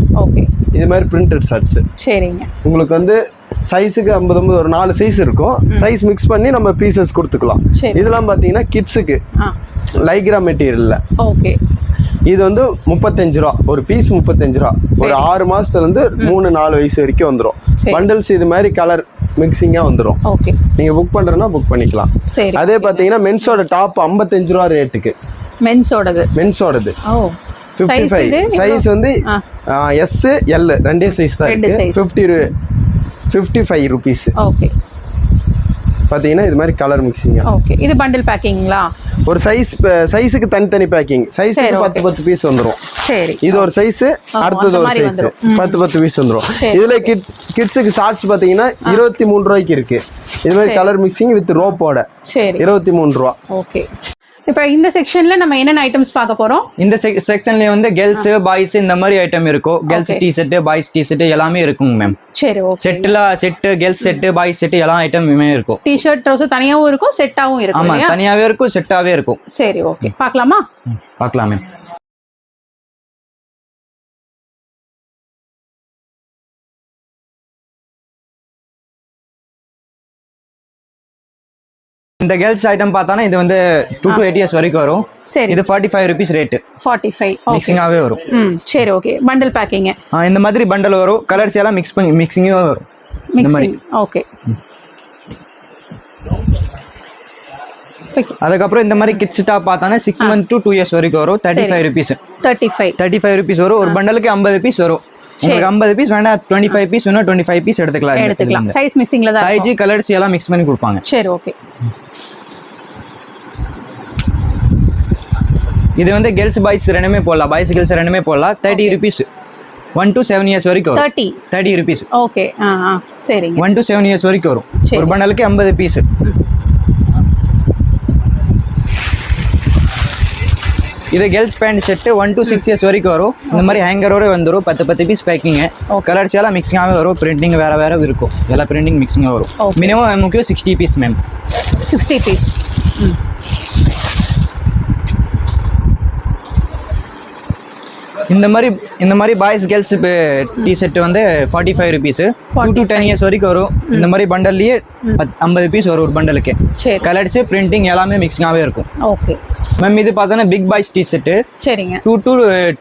இது மாதிரி பிரிண்டட் ஷார்ட்ஸ் சரிங்க உங்களுக்கு வந்து சைஸுக்கு 50 ஒரு 4 சைஸ் இருக்கும் சைஸ் மிக்ஸ் பண்ணி நம்ம பீசஸ் கொடுத்துக்கலாம் இதெல்லாம் பாத்தீங்கன்னா கிட்ஸுக்கு லைக்ரா மெட்டீரியல்ல ஓகே இது வந்து 35 ரூபா ஒரு பீஸ் 35 ரூபா ஒரு 6 மாசத்துல இருந்து 3-4 வயசு வரைக்கும் வந்துரும் பண்டல்ஸ் இது மாதிரி கலர் மிக்சிங்கா வந்துரும் ஓகே நீங்க புக் பண்றதுனா புக் பண்ணிக்கலாம் அதே பாத்தீங்கன்னா மென்ஸோட டாப் 55 ரூபா ரேட்டுக்கு மென்ஸோடது 55 சைஸ் வந்து S L ரெண்டே சைஸ் தான் இருக்கு 55 ரூபீஸ் ஓகே பாத்தீங்கன்னா இது மாதிரி கலர் மிக்சிங். ஓகே, இது பண்டில் பேக்கிங்களா? ஒரு சைஸுக்கு தனித்தனி பேக்கிங். சைஸுக்கு 10 பீஸ் வந்துரும். சரி, இது ஒரு சைஸ், அடுத்தது ஒரு சைஸ் 10 பீஸ் வந்துரும். இதுல கிட்ஸுக்கு ஷார்ட்ஸ் பாத்தீங்கன்னா 23 ரூபாய்க்கு இருக்கு. இது மாதிரி கலர் மிக்சிங் வித் ரோப்போட. சரி, 23 ரூபா. ஓகே. இப்போ இந்த செக்ஷன்ல நம்ம என்னென்ன ஐட்டம்ஸ் பார்க்க போறோம்? இந்த செக்ஷன்ல வந்து கேர்ள்ஸ் பாய்ஸ் இந்த மாதிரி ஐட்டம் இருக்கும். Girls T shirt, boys T shirt எல்லாமே இருக்குங்க மேம். சரி, okay. Set girls set, boys set எல்லா ஐட்டமுமே இருக்கும். டி ஷர்ட் ட்ரவுசர் தனியாவும் இருக்கும், செட்டாவும் இருக்கும். ஆமா, தனியாவே இருக்கும், செட்டாவே இருக்கும். சரி, ஓகே. பார்க்கலாமா? பார்க்கலாம் மேம். இந்த கேர்ள்ஸ் ஐட்டம் பார்த்தானா இது வந்து 2 to 8 years வரைக்கும் வரும். சரி, இது 45 rupees ரேட். 45. மிக்சிங்காவே வரும். சரி, ஓகே. Bundle packing. இந்த மாதிரி பண்டல் வரும். கலர்ஸ் எல்லாம் மிக்சிங்கும் வரும். இந்த மாதிரி. ஓகே. அதுக்கப்புறம் இந்த மாதிரி கிட்ஸ் டாப் பார்த்தானா 6 months to 2 years வரைக்கும் வரும். 35 rupees. 35 rupees வரும். ஒரு பண்டலுக்கு 50 பீஸ் வரும். உங்களுக்கு 50 பீஸ் வேணா 25 பீஸ் வேணா 25 பீஸ் எடுத்துக்கலாம். சைஸ் மிக்சிங்ல தான் சைஸ் கலர்ஸ் எல்லாம் மிக்ஸ் பண்ணி கொடுப்பாங்க. சரி, ஓகே. இது வந்து கேர்ள்ஸ் பாய்ஸ் ரெண்டுமே போடலாம். பாய்ஸ் கேர்ள்ஸ் ரெண்டுமே போடலாம். 30 rupees. 1 to 7 years வரைக்கும் வரும். 30 rupees. ஓகே. சரிங்க. 1 to 7 years வரைக்கும் வரும். ஒரு பண்டலுக்கு 50 பீஸ். இது girls band set 1 to 6 years வரைக்கும் வரும். இந்த மாதிரி ஹேங்கரோட வந்துடும். 10 பீஸ் பேக்கிங். கலர்ஸ் எல்லாம் மிக்சிங்காகவே வரும். பிரிண்டிங் வேற இருக்கும். எல்லாம் பிரிண்டிங் மிக்சிங்காக வரும். மினிமம் நமக்கு 60 பீஸ் மேம். 60 பீஸ். இந்த மாதிரி பாய்ஸ் கேர்ள்ஸ் டி ஷர்ட் வந்து 45 rupees. 2 to 10 years வரைக்கும் வரும். இந்த மாதிரி பண்டல்லையே 50 பீஸ் வரும் ஒரு பண்டலுக்கு. கலர்ஸ் பிரிண்டிங் எல்லாமே மிக்சிங்காகவே இருக்கும். ஓகே மேம், இது பார்த்தோன்னா பிக் பாய்ஸ் டி ஷர்ட். சரிங்க. 2 to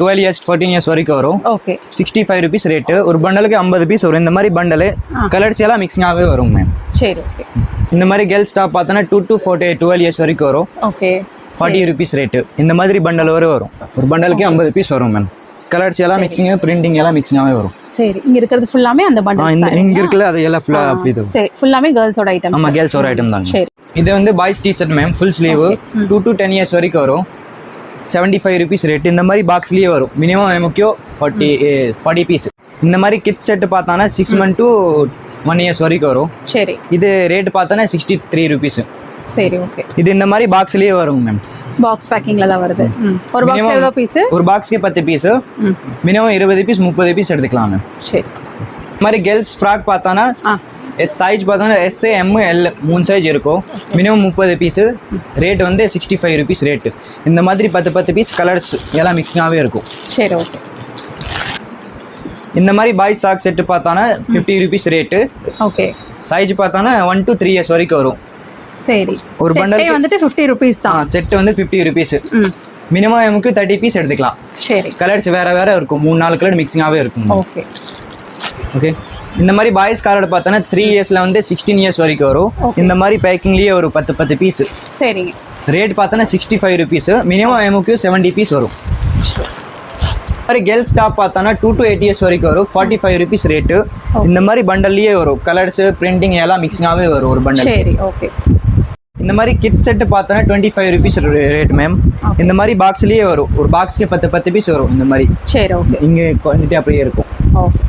12 years 14 years வரைக்கும் வரும். ஓகே. 65 rupees rate. ஒரு பண்டலுக்கு 50 பீஸ் வரும். இந்த மாதிரி பண்டலு கலர்ஸ் எல்லாம் மிக்சிங்காகவே வரும் மேம். சரி, ஓகே. இந்த மாதிரி கேர்ள்ஸ் டாப் பார்த்தோன்னா 2 to 12 years வரைக்கும் வரும். ஓகே. 40 rupees rate. இந்த மாதிரி பண்டல் வரும். ஒரு பண்டலுக்கு 50 பீஸ் வரும் மேம். கலர்ஸ் எல்லாம் மிக்சிங், பிரிண்டிங் எல்லாம் மிக்சிங்காகவே வரும். சரி, இங்க இருக்கிறது ஃபுல்லாமே அந்த பண்டல். இங்க இருக்குல அது எல்லாம் ஃபுல்லா அப்படி தான். சரி, ஃபுல்லாமே கேர்ள்ஸோட ஐட்டம். ஆமா, கேர்ள்ஸோட ஐட்டம் தான். சரி, இது வந்து boys T shirt ma'am. Full sleeve 2 to 10 years வரைக்கும் வரும். 75 rupees ரேட். இந்த மாதிரி பாக்ஸ்லயே வரும். மினிமம் நமக்கு 40 பீஸ். இந்த மாதிரி கிட்ஸ் செட் பார்த்தானா 6 months to 1 years வரைக்கும் வரும். சரி, இது ரேட் பார்த்தானா 63 rupees. சரி, ஓகே. இது இந்த மாதிரி பாக்ஸ்லயே வரும் மேம். பாக்ஸ் பேக்கிங்ல தான் வருது. ஒரு பாக்ஸ் எவ்வளவு பீஸ்? ஒரு பாக்ஸ்க்கு 10 பீஸ். மினிமம் 20 பீஸ் 30 பீஸ் எடுத்துக்கலாம் மேம். சரி. இந்த மாதிரி கேர்ள்ஸ் ஃப்ராக் பார்த்தானா சைஸ் பார்த்தானா S, M, L 3 சைஸ் இருக்கும். Minimum 30 piece. ரேட் வந்து 65 rupees ரேட். இந்த மாதிரி 10 பீஸ் கலர்ஸ் எல்லாம் மிக்சிங்காகவே இருக்கும். சரி, ஓகே. இந்த மாதிரி பாய்ஸ் சாக் செட் பார்த்தானா 50 rupees ரேட்டு. ஓகே. சைஸ் பார்த்தானா 1 to 3 years வரைக்கும் வரும். சரி, ஒரு பண்டல் வந்துட்டு 50 rupees தான். செட் வந்து 50 rupees. மினிமம் நமக்கு 30 பீஸ் எடுத்துக்கலாம். சரி, கலர்ஸ் வேற இருக்கும். 3-4 கலர் மிக்சிங்காகவே இருக்கும். Okay, okay. இந்த மாதிரி பாய்ஸ் கார்டு பார்த்தோன்னா 3 yearsல வந்து 16 years வரைக்கும் வரும். இந்த மாதிரி பேக்கிங்லேயே ஒரு 10 பீஸ். சரிங்க. ரேட் பார்த்தோன்னா 65 rupees. மினிமம் நமக்கு 70 பீஸ் வரும். இந்த மாதிரி கேர்ள்ஸ் டாப் பார்த்தோன்னா 2 to 8 years வரைக்கும் வரும். 45 rupees ரேட்டு. இந்த மாதிரி பண்டல்லையே வரும். கலர்ஸ் பிரிண்டிங் எல்லாம் மிக்சிங்காகவே வரும் ஒரு பண்டல். சரி, ஓகே. இந்த மாதிரி கிட் செட் பார்த்தோன்னா 25 rupees ரேட் மேம். இந்த மாதிரி பாக்ஸ்லயே வரும். ஒரு பாக்ஸ்க்கு 10 பீஸ் வரும். இந்த மாதிரி. சரி, ஓகே. இங்கே குவான்டிட்டி அப்படியே இருக்கும். ஓகே.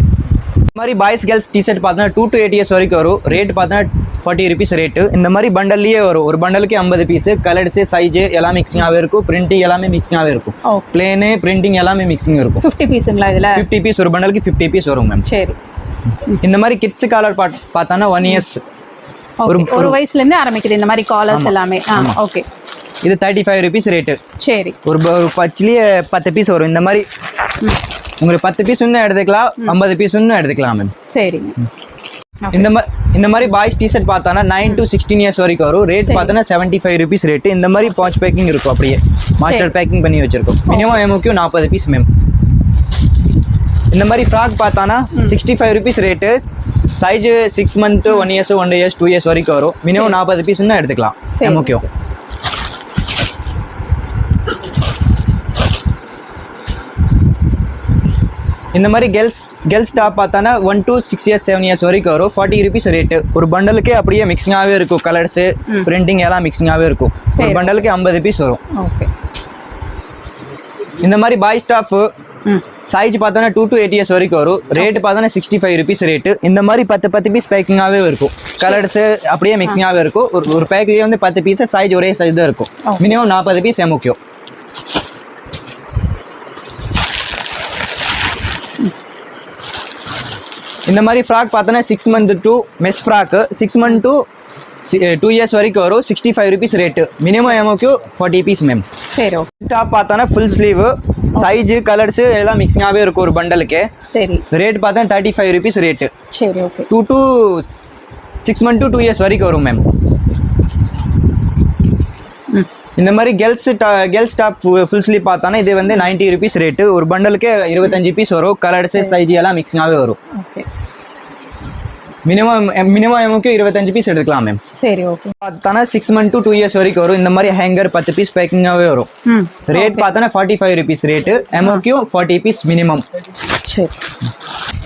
இந்த மாதிரி பாய்ஸ் கேர்ள்ஸ் டி ஷர்ட் பார்த்தோன்னா 2 to 8 years வரைக்கும் வரும். ரேட் பார்த்தோன்னா 40 rupees ரேட்டு. இந்த மாதிரி பண்டல்லையே வரும். ஒரு பண்டலுக்கு 50 பீஸ். கலர்ஸ் சைஸ் எல்லாம் மிக்சிங்காகவே இருக்கும். பிரிண்டிங் எல்லாமே மிக்சிங்காகவே இருக்கும். பிளேனு பிரிண்டிங் எல்லாமே மிக்சிங் இருக்கும். 50 பீஸுங்களா இதில்? 50 பீஸ். ஒரு பண்டலுக்கு 50 பீஸ் வரும் மேம். சரி. இந்த மாதிரி கிட்ஸ் காலர் பார்த்தானா 1 years. ஒரு வயசுல இருந்து ஆரம்பிக்குது இந்த மாதிரி காலர்ஸ் எல்லாமே. ஓகே. இது 35 rupees ரேட்டு. சரி. ஒரு பச்சிலேயே 10 பீஸ் வரும். இந்த மாதிரி உங்களுக்கு 10 பீஸ் இன்னும் எடுத்துக்கலாம். 50 பீஸ் இன்னும் எடுத்துக்கலாம் மேம். சரிங்க. இந்த மாதிரி பாய்ஸ் டி ஷர்ட் பார்த்தானா 9 to 16 years வரைக்கும் வரும். ரேட் பார்த்தோன்னா 75 rupees ரேட்டு. இந்த மாதிரி பாச் பேக்கிங் இருக்கும். அப்படியே மாஸ்டர் பேக்கிங் பண்ணி வச்சிருக்கோம். மினிமம் நமக்கு 40 பீஸ் மேம். இந்த மாதிரி ஃப்ராக் பார்த்தானா 65 rupees ரேட்டு. Size 6 months 1 years 1 years 2 years வரைக்கும் வரும். மினிமம் 40 பீஸ் இன்னும் எடுத்துக்கலாம். ஓகே. இந்த மாதிரி கேர்ள்ஸ் டாப் பார்த்தானா 1 to 6 years 7 years வரைக்கும் வரும். 40 rupees ரேட்டு. ஒரு பண்டலுக்கே அப்படியே மிக்சிங்காகவே இருக்கும். கலர்ஸு பிரிண்டிங் எல்லாம் மிக்சிங்காகவே இருக்கும். ஒரு பண்டலுக்கு 50 பீஸ் வரும். ஓகே. இந்த மாதிரி பாய்ஸ் டாப் சைஸ் பார்த்தோன்னா 2 to 8 years வரைக்கும் வரும். ரேட்டு பார்த்தோன்னா 65 rupees ரேட்டு. இந்த மாதிரி 10 பீஸ் பேக்கிங்காகவே இருக்கும். கலர்ஸு அப்படியே மிக்சிங்காகவே இருக்கும். ஒரு பேக்லேயே வந்து 10 பீஸ் சைஸ் ஒரே சைஸ் தான் இருக்கும். மினிமம் 40 பீஸ் முக்கியம். இந்த மாதிரி ஃப்ராக் பார்த்தோன்னா 6 month to மெஸ் ஃப்ராக்கு 6 month to 2 years வரைக்கும் வரும். 65 rupees ரேட்டு. மினிமம் எமோக்கு 40 பீஸ் மேம். சரி. டாப் பார்த்தோன்னா ஃபுல் ஸ்லீவ் சைஜு கலர்ஸு எல்லாம் மிக்சிங்காகவே இருக்கும் ஒரு பண்டலுக்கு. சரி. ரேட் பார்த்தா 35 rupees ரேட்டு. சரி. Okay. 2 to 6 month to 2 years வரைக்கும் வரும் மேம். இந்த மாதிரி கேர்ள்ஸ் டாப் ஃபுல் ஸ்லீவ் பார்த்தானா இது வந்து 90 rupees ரேட்டு. ஒரு பண்டலுக்கு 25 பீஸ் வரும். கலர்ஸு சைஜ் எல்லாம் மிக்சிங்காகவே வரும். ஓகே. மினிமம் எமுக்கு 25 பீஸ் எடுக்கலாம் மேம். சரி. ஓகே. பார்த்தானா 6 month to 2 years வரைக்கும் வரும். இந்த மாதிரி ஹேங்கர் 10 பீஸ் பேக்கிங்காகவே வரும். ரேட் பார்த்தானா 45 rupees ரேட்டு. எமுக்கு 40 பீஸ் மினிமம். சரி.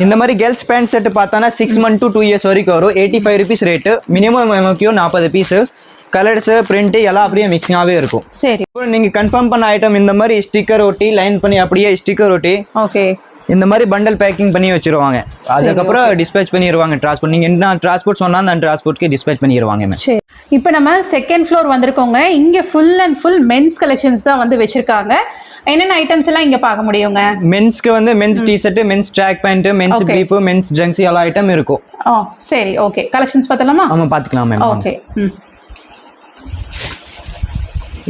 இந்த மாதிரி கேர்ள்ஸ் பேண்ட் செட் பார்த்தானா 6 month to 2 years வரைக்கும் வரும். 85 rupees ரேட்டு. மினிமம் எமுக்கு 40 பீஸு. கலர்ஸு பிரிண்ட்டு எல்லாம் அப்படியே மிக்சிங்காகவே இருக்கும். சரி. இப்போ நீங்கள் கன்ஃபார்ம் பண்ண ஐட்டம் இந்த மாதிரி ஸ்டிக்கர் ஒட்டி லைன் பண்ணி அப்படியே ஸ்டிக்கர் ஒட்டி ஓகே இந்த மாதிரி பண்டல் பேக்கிங் பண்ணி வச்சிருவாங்க. அதுக்கப்புறம் டிஸ்பேச் பண்ணிடுவாங்க டிரான்ஸ்போர்ட். நீங்கள் என்ன டிரான்ஸ்போர்ட் சொன்னால் அந்த டிரான்ஸ்போர்ட்க்கு டிஸ்பேச் பண்ணிடுவாங்க மேம். சரி. இப்போ நம்ம செகண்ட் ஃப்ளோர் வந்திருக்கோங்க. இங்கே full and full men's collections தான் வந்து வச்சிருக்காங்க. என்னென்ன ஐட்டம்ஸ் எல்லாம் இங்கே பார்க்க முடியுங்க? மென்ஸ்க்கு வந்து men's T-shirt, men's track pant, men's brief, men's ஜங்ஸி எல்லா ஐட்டம் இருக்கும். ஓ சரி. ஓகே. கலெக்ஷன்ஸ் பார்த்தலாமா? ஆமாம் பார்த்துக்கலாம் மேம். ஓகே.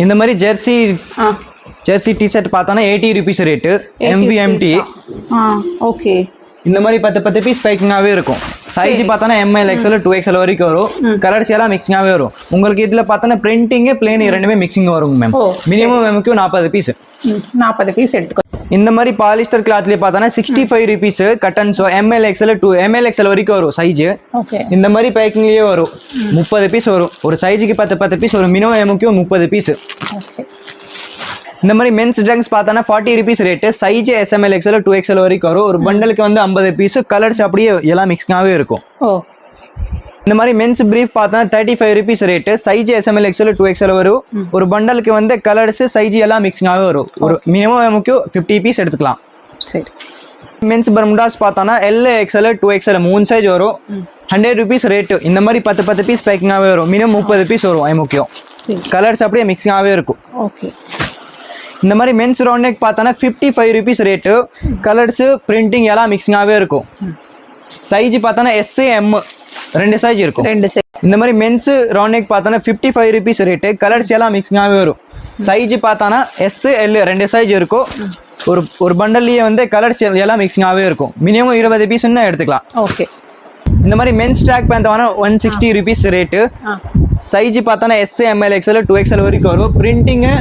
இந்த மாதிரி ஜெர்சி டிஷர்ட் பார்த்தானா 80 rupees ரேட்டு. MVMT. ஓகே. இந்த மாதிரி 10 பீஸ் பேக்கிங்காகவே இருக்கும். சைஸ் பார்த்தானா ML XL 2XL வரைக்கும் வரும். கலர்ஸ் எல்லாம் மிக்சிங்காகவே வரும். உங்களுக்கு இதில் பார்த்தோன்னா பிரிண்டிங்கு பிளேன் ரெண்டுமே மிக்சிங் வரும் மேம். மினிமம் நமக்கு 40 பீஸ். 40 பீஸ் எடுத்துக்கோ. இந்த மாதிரி பாலிஸ்டர் கிளாத்லேயே பார்த்தோன்னா 65 rupees கட்டன்ஸோ ML XL 2XL வரைக்கும் வரும் சைஸ். இந்த மாதிரி பேக்கிங்லேயே வரும். 30 பீஸ் வரும். ஒரு சைஸுக்கு 10 பீஸ் வரும். மினிமம் நமக்கு 30 பீஸ். இந்த மாதிரி மென்ஸ் ட்ரங்க்ஸ் பார்த்தோன்னா 40 rupees ரேட்டு. சைஸ் SML XL 2XL வரைக்கும் வரும். ஒரு பண்டலுக்கு வந்து 50 பீஸ். கலர்ஸ் அப்படியே எல்லாம் மிக்சிங்காகவே இருக்கும். இந்த மாதிரி மென்ஸ் பிரீஃப் பார்த்தா 35 rupees ரேட்டு. சைஸ் SML XL 2XL வரும். ஒரு பண்டலுக்கு வந்து கலர்ஸ் சைஸ் எல்லாம் மிக்சிங்காகவே வரும். ஒரு மினிமம் நமக்கு 50 பீஸ் எடுத்துக்கலாம். சரி. மென்ஸ் பர்முடாஸ் பார்த்தோன்னா L XL 2XL 3 சைஸ் வரும். 100 rupees ரேட்டு. இந்த மாதிரி 10 பீஸ் பேக்கிங்காகவே வரும். மினிமம் 30 பீஸ் வரும். முக்கியம் கலர்ஸ் அப்படியே மிக்சிங்காகவே இருக்கும். ஓகே. இந்த மாதிரி மென்ஸ் ரவுண்ட் நெக் பார்த்தோன்னா 55 rupees ரேட்டு. கலர்ஸு பிரிண்டிங் எல்லாம் மிக்சிங்காகவே இருக்கும். சைஸ் பார்த்தோன்னா SM 2 சைஸ் இருக்கும். இந்த மாதிரி மென்ஸ் ரவுண்ட் நெக் பார்த்தோன்னா 55 rupees ரேட்டு. கலர்ஸ் எல்லாம் மிக்சிங்காகவே வரும். சைஸ் பார்த்தோன்னா SL 2 சைஸ் இருக்கும். ஒரு பண்டல்லையே வந்து கலர்ஸ் எல்லாம் மிக்சிங்காகவே இருக்கும். மினிமம் 20 பீஸ்ன்னு எடுத்துக்கலாம். ஓகே. இந்த மாதிரி மென்ஸ் ட்ராக் பேண்ட் வாங்கினா 160 rupees ரேட்டு. சைஸ் பார்த்தோன்னா SML XL 2XL வரைக்கும் வரும். பிரிண்டிங்கு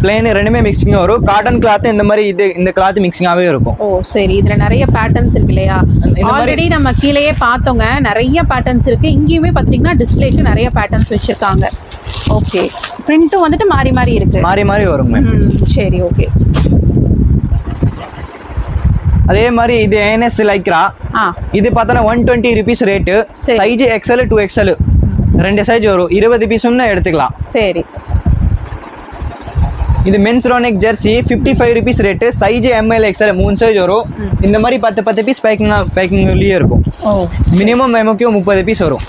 பிளேன் ரெண்டுமே மிக்சிங் வரும். காட்டன் கிளாத் இந்த மாதிரி இந்த கிளாத் மிக்சிங்காகவே இருக்கும். ஓ சரி. இதுல நிறைய பேட்டர்ன்ஸ் இருக்கு இல்லையா? ஆல்ரெடி நம்ம கீழேயே பார்த்தோங்க. நிறைய பேட்டர்ன்ஸ் இருக்கு. இங்கேயுமே பார்த்தீங்கன்னா டிஸ்பிளேக்கு நிறைய பேட்டர்ன்ஸ் வச்சிருக்காங்க. ஓகே. பிரிண்ட்டும் வந்துட்டு மாறி மாறி இருக்கு. மாறி வரும் மேம். சரி. ஓகே. அதே மாதிரி இது ANS லைக்ரா. இது பார்த்தோன்னா 120 rupees ரேட்டு. சைஸ் XL 2XL 2 சைஸ் வரும். 20 பீஸ்ன்னு எடுத்துக்கலாம். சரி. இது மென்ஸ் ரோனெக் ஜெர்சி 55 rupees ரேட்டு. சைஸ் ML XL 3 சைஸ் வரும். இந்த மாதிரி 10 பீஸ் பேக்கிங்லேயே இருக்கும். மினிமம் நமக்கு 30 பீஸ் வரும்.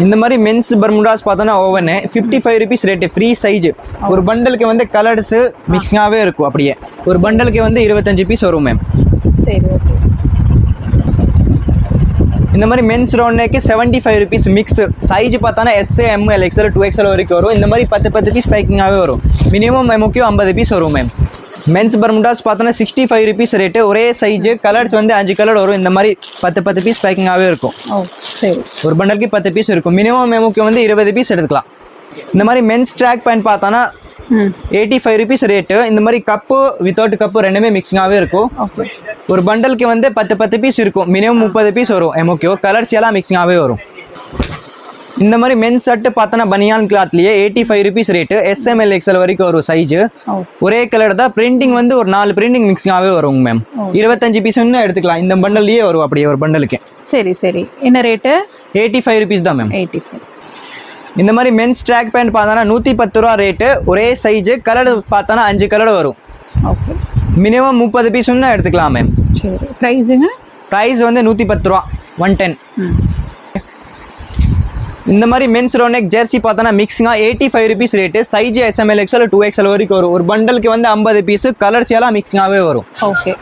இந்த மாதிரி மென்ஸ் பர்முடாஸ் பார்த்தோன்னா oven 55 rupees rate. Free size. ஒரு பண்டலுக்கு வந்து கலர்ஸு மிக்சிங்காகவே இருக்கும். அப்படியே ஒரு பண்டலுக்கு வந்து 25 பீஸ் வரும் மேம். சரி. ஓகே. இந்த மாதிரி men's round neck 75 rupees mix. Size பார்த்தோன்னா SML XL 2XL வரைக்கும் வரும். இந்த மாதிரி 10 பீஸ் பேக்கிங்காகவே வரும். மினிமம் நமக்கு 50 பீஸ் வரும் மேம். மென்ஸ் பர்முடாஸ் பார்த்தோன்னா 65 rupees ரேட்டு. ஒரே சைஸ். கலர்ஸ் வந்து 5 கலர் வரும். இந்த மாதிரி 10 பீஸ் பேக்கிங்காகவே இருக்கும். சரி. ஒரு பண்டலுக்கு 10 பீஸ் இருக்கும். மினிமம் நமக்கு வந்து 20 பீஸ் எடுத்துக்கலாம். இந்த மாதிரி மென்ஸ் ட்ராக் பேண்ட் பார்த்தோன்னா 85 rupees ரேட்டு. இந்த மாதிரி கப்பு வித்தவுட் கப்பு ரெண்டுமே மிக்சிங்காகவே இருக்கும். ஒரு பண்டலுக்கு வந்து 10 பீஸ் இருக்கும். மினிமம் 30 பீஸ் வரும். எமோக்கியோ கலர்ஸ் எல்லாம் மிக்சிங்காகவே வரும். இந்த மாதிரி மென்ஸ் ஷர்ட் பார்த்தோன்னா பனியான் கிளாத்லயே 85 ருபீஸ் ரேட்டு. SML XL வரைக்கும் ஒரு சைஸ். ஒரே கலர் தான். பிரிண்டிங் வந்து ஒரு 4 பிரிண்டிங் மிக்ஸிங்காகவே வரும் மேம். 25 பீஸ் எடுத்துக்கலாம். இந்த பண்டல்லையே வரும் அப்படியே ஒரு பண்டலுக்கு. சரி சரி. என்ன ரேட்டு? 85 ருபீஸ் தான் மேம். 85. இந்த மாதிரி மென்ஸ் ட்ராக் பேண்ட் பார்த்தோன்னா 110 ரூபா ரேட்டு. ஒரே சைஸ். கலர் பார்த்தோன்னா 5 கலர் வரும். ஓகே. மினிமம் 30 பீஸ் எடுத்துக்கலாம் மேம். சரி. ப்ரைஸுங்க? ப்ரைஸ் வந்து 110 ரூபா, 110. இந்த மாதிரி மென்ஸ் ரோனெக் ஜெர்சி பார்த்தோன்னா மிக்ஸிங்காக 85 rupees rate. Size SML XL 2XL வரைக்கும் வரும். ஒரு பண்டலுக்கு வந்து 50 பீஸ். கலர்ஸ் எல்லாம் மிக்ஸிங்காகவே வரும். ஓகே.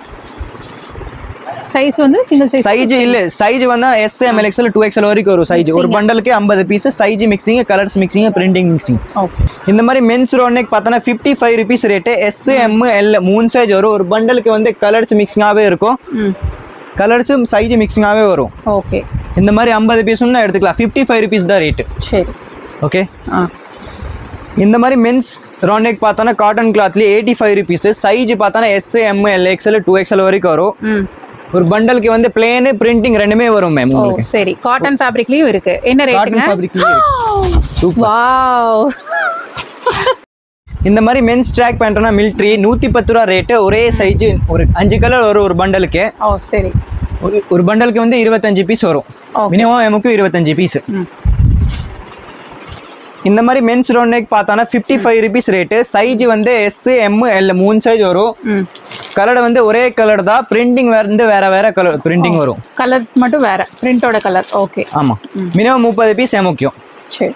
சைஸ் வந்து சிங்கிள் சைஸ்? சைஸ் இல்ல, சைஸ் வந்து SML XL 2XL வரைக்கும் வரும் சைஸ். ஒரு பண்டலுக்கு 50 piece. Size mixing, colours mixing, printing mixing. Okay. இந்த மாதிரி மென்ஸ் ரோனெக் பார்த்தோன்னா 55 ருபீஸ் ரேட்டு. SML 3 சைஸ் வரும். ஒரு பண்டலுக்கு வந்து கலர்ஸ் மிக்ஸிங்காகவே இருக்கும். கலர்ஸும் சைஸ் மிக்ஸிங்காகவே வரும். ஓகே. இந்த மாதிரி 50 பீஸ் எடுத்துக்கலாம். 55 ருபீஸ் தான் ரேட்டு. சரி. ஓகே. இந்த மாதிரி மென்ஸ் ரோனெக் பார்த்தோன்னா காட்டன் கிளாத்லேயே 85 ருபீஸ். சைஸ் பார்த்தோன்னா SML XL 2XL வரைக்கும் வரும். ஒரு பண்டலுக்கு வந்து பிளேன் பிரிண்டிங் ரெண்டுமே வரும் மேம். சரி. காட்டன் ஃபேப்ரிக்லயும் இருக்கு. என்ன ரேட்டுங்க? காட்டன் ஃபேப்ரிக்லயே சூப்பர். வாவ். இந்த மாதிரி மென்ஸ் ட்ராக் பேண்ட்னா மிலிட்ரி 110 ரூபா ரேட்டு. ஒரே சைஸ். ஒரு 5 கலர் வரும் ஒரு பண்டலுக்கு. சரி. ஒரு பண்டலுக்கு வந்து 25 பீஸ் வரும். மினிமம் எமுக்கு 25 பீஸ். இந்த மாதிரி மென்ஸ் ரோனெக் பார்த்தானா 55 ருபீஸ் ரேட்டு. சைஸ் வந்து SML 3 சைஸ் வரும். கலர் வந்து ஒரே கலர் தான். பிரிண்டிங் வந்து வேற வேற கலர் பிரிண்டிங் வரும். கலர் மட்டும் வேற. பிரிண்டோட கலர். ஓகே. ஆமா. மினிமம் 30 பீஸ் எமுக்கும். சரி.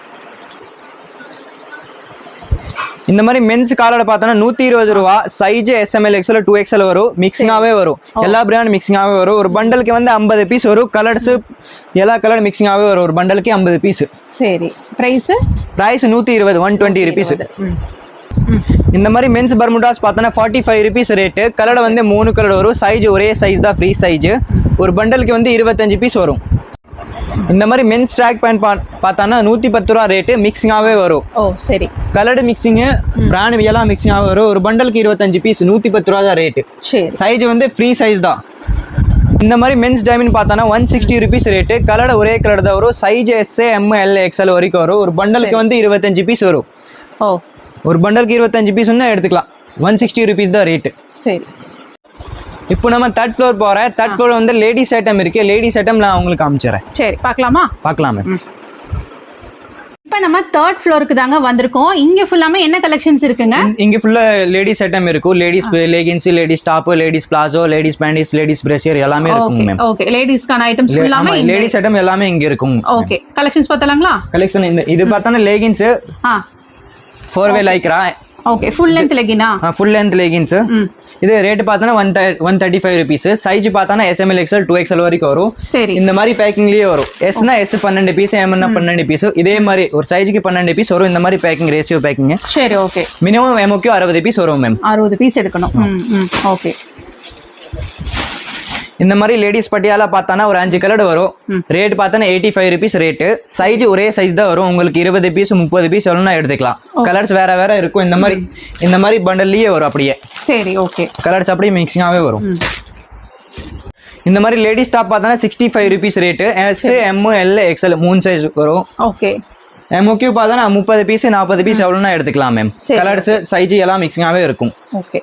இந்த மாதிரி மென்ஸ் காலோட பார்த்தோன்னா 120 ரூபா. சைஸ் SML XL 2XL வரும். மிக்ஸிங்காகவே வரும். எல்லா பிராண்ட் மிக்ஸிங்காகவே வரும். ஒரு பண்டலுக்கு வந்து 50 பீஸ் வரும். கலர்ஸ் எல்லா கலர் மிக்ஸிங்காகவே வரும். ஒரு பண்டலுக்கு 50 பீஸ். சரி. ப்ரைஸ்? Price 120, 120 rupees. இந்த மாதிரி மென்ஸ் பர்முடாஸ் பார்த்தோன்னா 45 ருபீஸ் ரேட்டு. கலர் வந்து 3 கலர் வரும். சைஸ் ஒரே சைஸ் தான், ஃப்ரீ சைஸ். ஒரு பண்டலுக்கு வந்து 25 பீஸ் வரும். இந்த மாதிரி மென்ஸ் ட்ராக் பேண்ட் பார்த்தானா 110 ரூபா ரேட்டு. மிக்ஸிங்காகவே வரும். சரி. கலர்டு மிக்ஸிங்கு, பிராண்ட் எல்லாம் மிக்ஸிங்காகவே வரும். ஒரு பண்டலுக்கு 25 பீஸ். 110 ரூபா தான் ரேட்டு. சைஸ் வந்து ஃப்ரீ சைஸ் தான். இந்த மாதிரி மென்ஸ் டைமண்ட் பார்த்தானா 160 ருபீஸ் ரேட்டு. கலர் ஒரே கலர் தான் வரும். சைஸ் SML XL வரைக்கும் வரும். ஒரு பண்டலுக்கு வந்து 25 பீஸ் வரும். ஒரு பண்டலுக்கு 25 பீஸ் எடுத்துக்கலாம். 160 ருபீஸ் தான் ரேட்டு. சரி. இப்போ நம்ம 3rd ஃப்ளோர் போகிறேன். 3rd ஃப்ளோர் வந்து லேடிஸ் ஐட்டம் இருக்கு. லேடிஸ் ஐட்டம் நான் உங்களுக்கு காமிச்சிடுறேன். சரி, பார்க்கலாமா? பார்க்கலாமே. இப்போ நம்ம 3rd ஃப்ளோருக்கு தாங்க வந்திருக்கோம். இங்க ஃபுல்லாமே என்ன கலெக்ஷன்ஸ் இருக்குங்க? இங்க ஃபுல்லா லேடிஸ் ஐட்டம் இருக்கும். Ladies leggings, ladies top, ladies palazzo, ladies panties, ladies brassiere எல்லாமே இருக்கும் மேம். ஓகே. லேடிஸ்க்கான ஐட்டம்ஸ் ஃபுல்லாமே லேடிஸ் ஐட்டம் எல்லாமே இங்க இருக்கும். ஓகே. கலெக்ஷன்ஸ் பார்த்தலாங்களா? கலெக்ஷன் இது பார்த்தானே leggings 4-way lycra. Okay. Full length லெகினா? Full length leggings. இது ரேட் பார்த்தோன்னா 135 ருபீஸ். சைஸ் பார்த்தோன்னா SML XL 2XL வரைக்கும் வரும். சரி. இந்த மாதிரி பேக்கிங்லேயே வரும். எஸ்னா S 12 பீஸ், எம்னா 12 பீஸ். இதே மாதிரி ஒரு சைஸுக்கு 12 பீஸ் வரும். இந்த மாதிரி பேக்கிங், ரேஷியோ பேக்கிங். சரி. ஓகே. மினிமம் எமுக்கு 60 பீஸ் வரும் மேம். 60 பீஸ் எடுக்கணும். ஓகே. இந்த மாதிரி லேடிஸ் பட்டியாலா பார்த்தானா ஒரு 5 கலர் வரும். ரேட் பார்த்தானா 85 ருபீஸ் ரேட்டு. சைஸ் ஒரே சைஸ் தான் வரும். உங்களுக்கு 20 பீஸ் 30 பீஸ் எவ்வளோனா எடுத்துக்கலாம். கலர்ஸ் வேற வேற இருக்கும். இந்த மாதிரி பண்டல்லையே வரும் அப்படியே. சரி. ஓகே. கலர்ஸ் அப்படியே மிக்சிங்காகவே வரும். இந்த மாதிரி லேடிஸ் டாப் பார்த்தானா 65 rupees rate. SML XL 3 size வரும். ஓகே. எம்ஓக்யூ பார்த்தானா 30 பீஸ் 40 பீஸ் எவ்வளோனா எடுத்துக்கலாம் மேம். கலர்ஸ் சைஸ் எல்லாம் மிக்சிங்காகவே இருக்கும். ஓகே.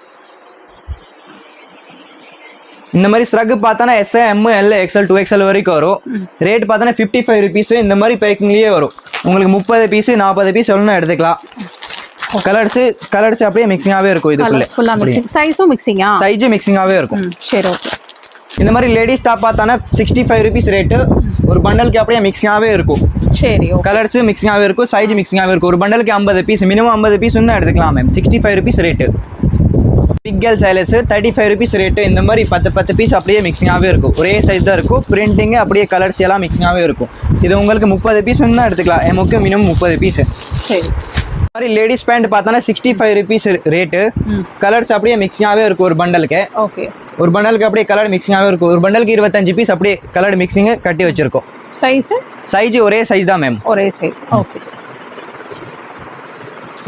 இந்த மாதிரி ஸ்ரக் பார்த்தானா SML XL 2XL வரைக்கும் வரும். ரேட் பார்த்தானா 55 ருபீஸ். இந்த மாதிரி பேக்கிங்லேயே வரும். உங்களுக்கு 30 பீஸ் 40 பீஸ் எவ்வளோனா எடுத்துக்கலாம். கலர்ஸ் அப்படியே மிக்சிங்காகவே இருக்கும். இதுக்குள்ளே சைஸும் மிக்சிங்கா? சைஸும் மிக்சிங்காகவே இருக்கும். சரி. ஓகே. இந்த மாதிரி லேடிஸ் டாப் பார்த்தானா 65 ருபீஸ் ரேட்டு. ஒரு பண்டலுக்கு அப்படியே மிக்சிங்காகவே இருக்கும். சரி. கலர்ஸ் மிக்சிங்காகவே இருக்கும். சைஸ் மிக்சிங்காகவே இருக்கும். ஒரு பண்டலுக்கு 50 பீஸ், மினிமம் 50 பீஸ் எடுத்துக்கலாம் ma'am. 65 rupees rate. Big girl சைலஸ் 35 ருபீஸ் ரேட்டு. இந்த மாதிரி 10 பீஸ் அப்படியே மிக்சிங்காகவே இருக்கும். ஒரே சைஸ் தான் இருக்கும். பிரிண்டிங்கு அப்படியே கலர்ஸ் எல்லாம் மிக்சிங்காகவே இருக்கும். இது உங்களுக்கு 30 பீஸ் தான் எடுத்துக்கலாம். எமுக்கு மினிமம் 30 பீஸ். சரி. இந்த மாதிரி லேடிஸ் பேண்ட் பார்த்தோன்னா 65 ருபீஸ் ரேட்டு. கலர்ஸ் அப்படியே மிக்சிங்காகவே இருக்கும் ஒரு பண்டலுக்கு. ஓகே. ஒரு பண்டலுக்கு அப்படியே கலர் மிக்சிங்காகவே இருக்கும். ஒரு பண்டலுக்கு 25 பீஸ் அப்படியே கலர் மிக்சிங் கட்டி வச்சிருக்கோம். சைஸ் ஒரே சைஸ் தான் மேம். ஒரே சைஸ். ஓகே.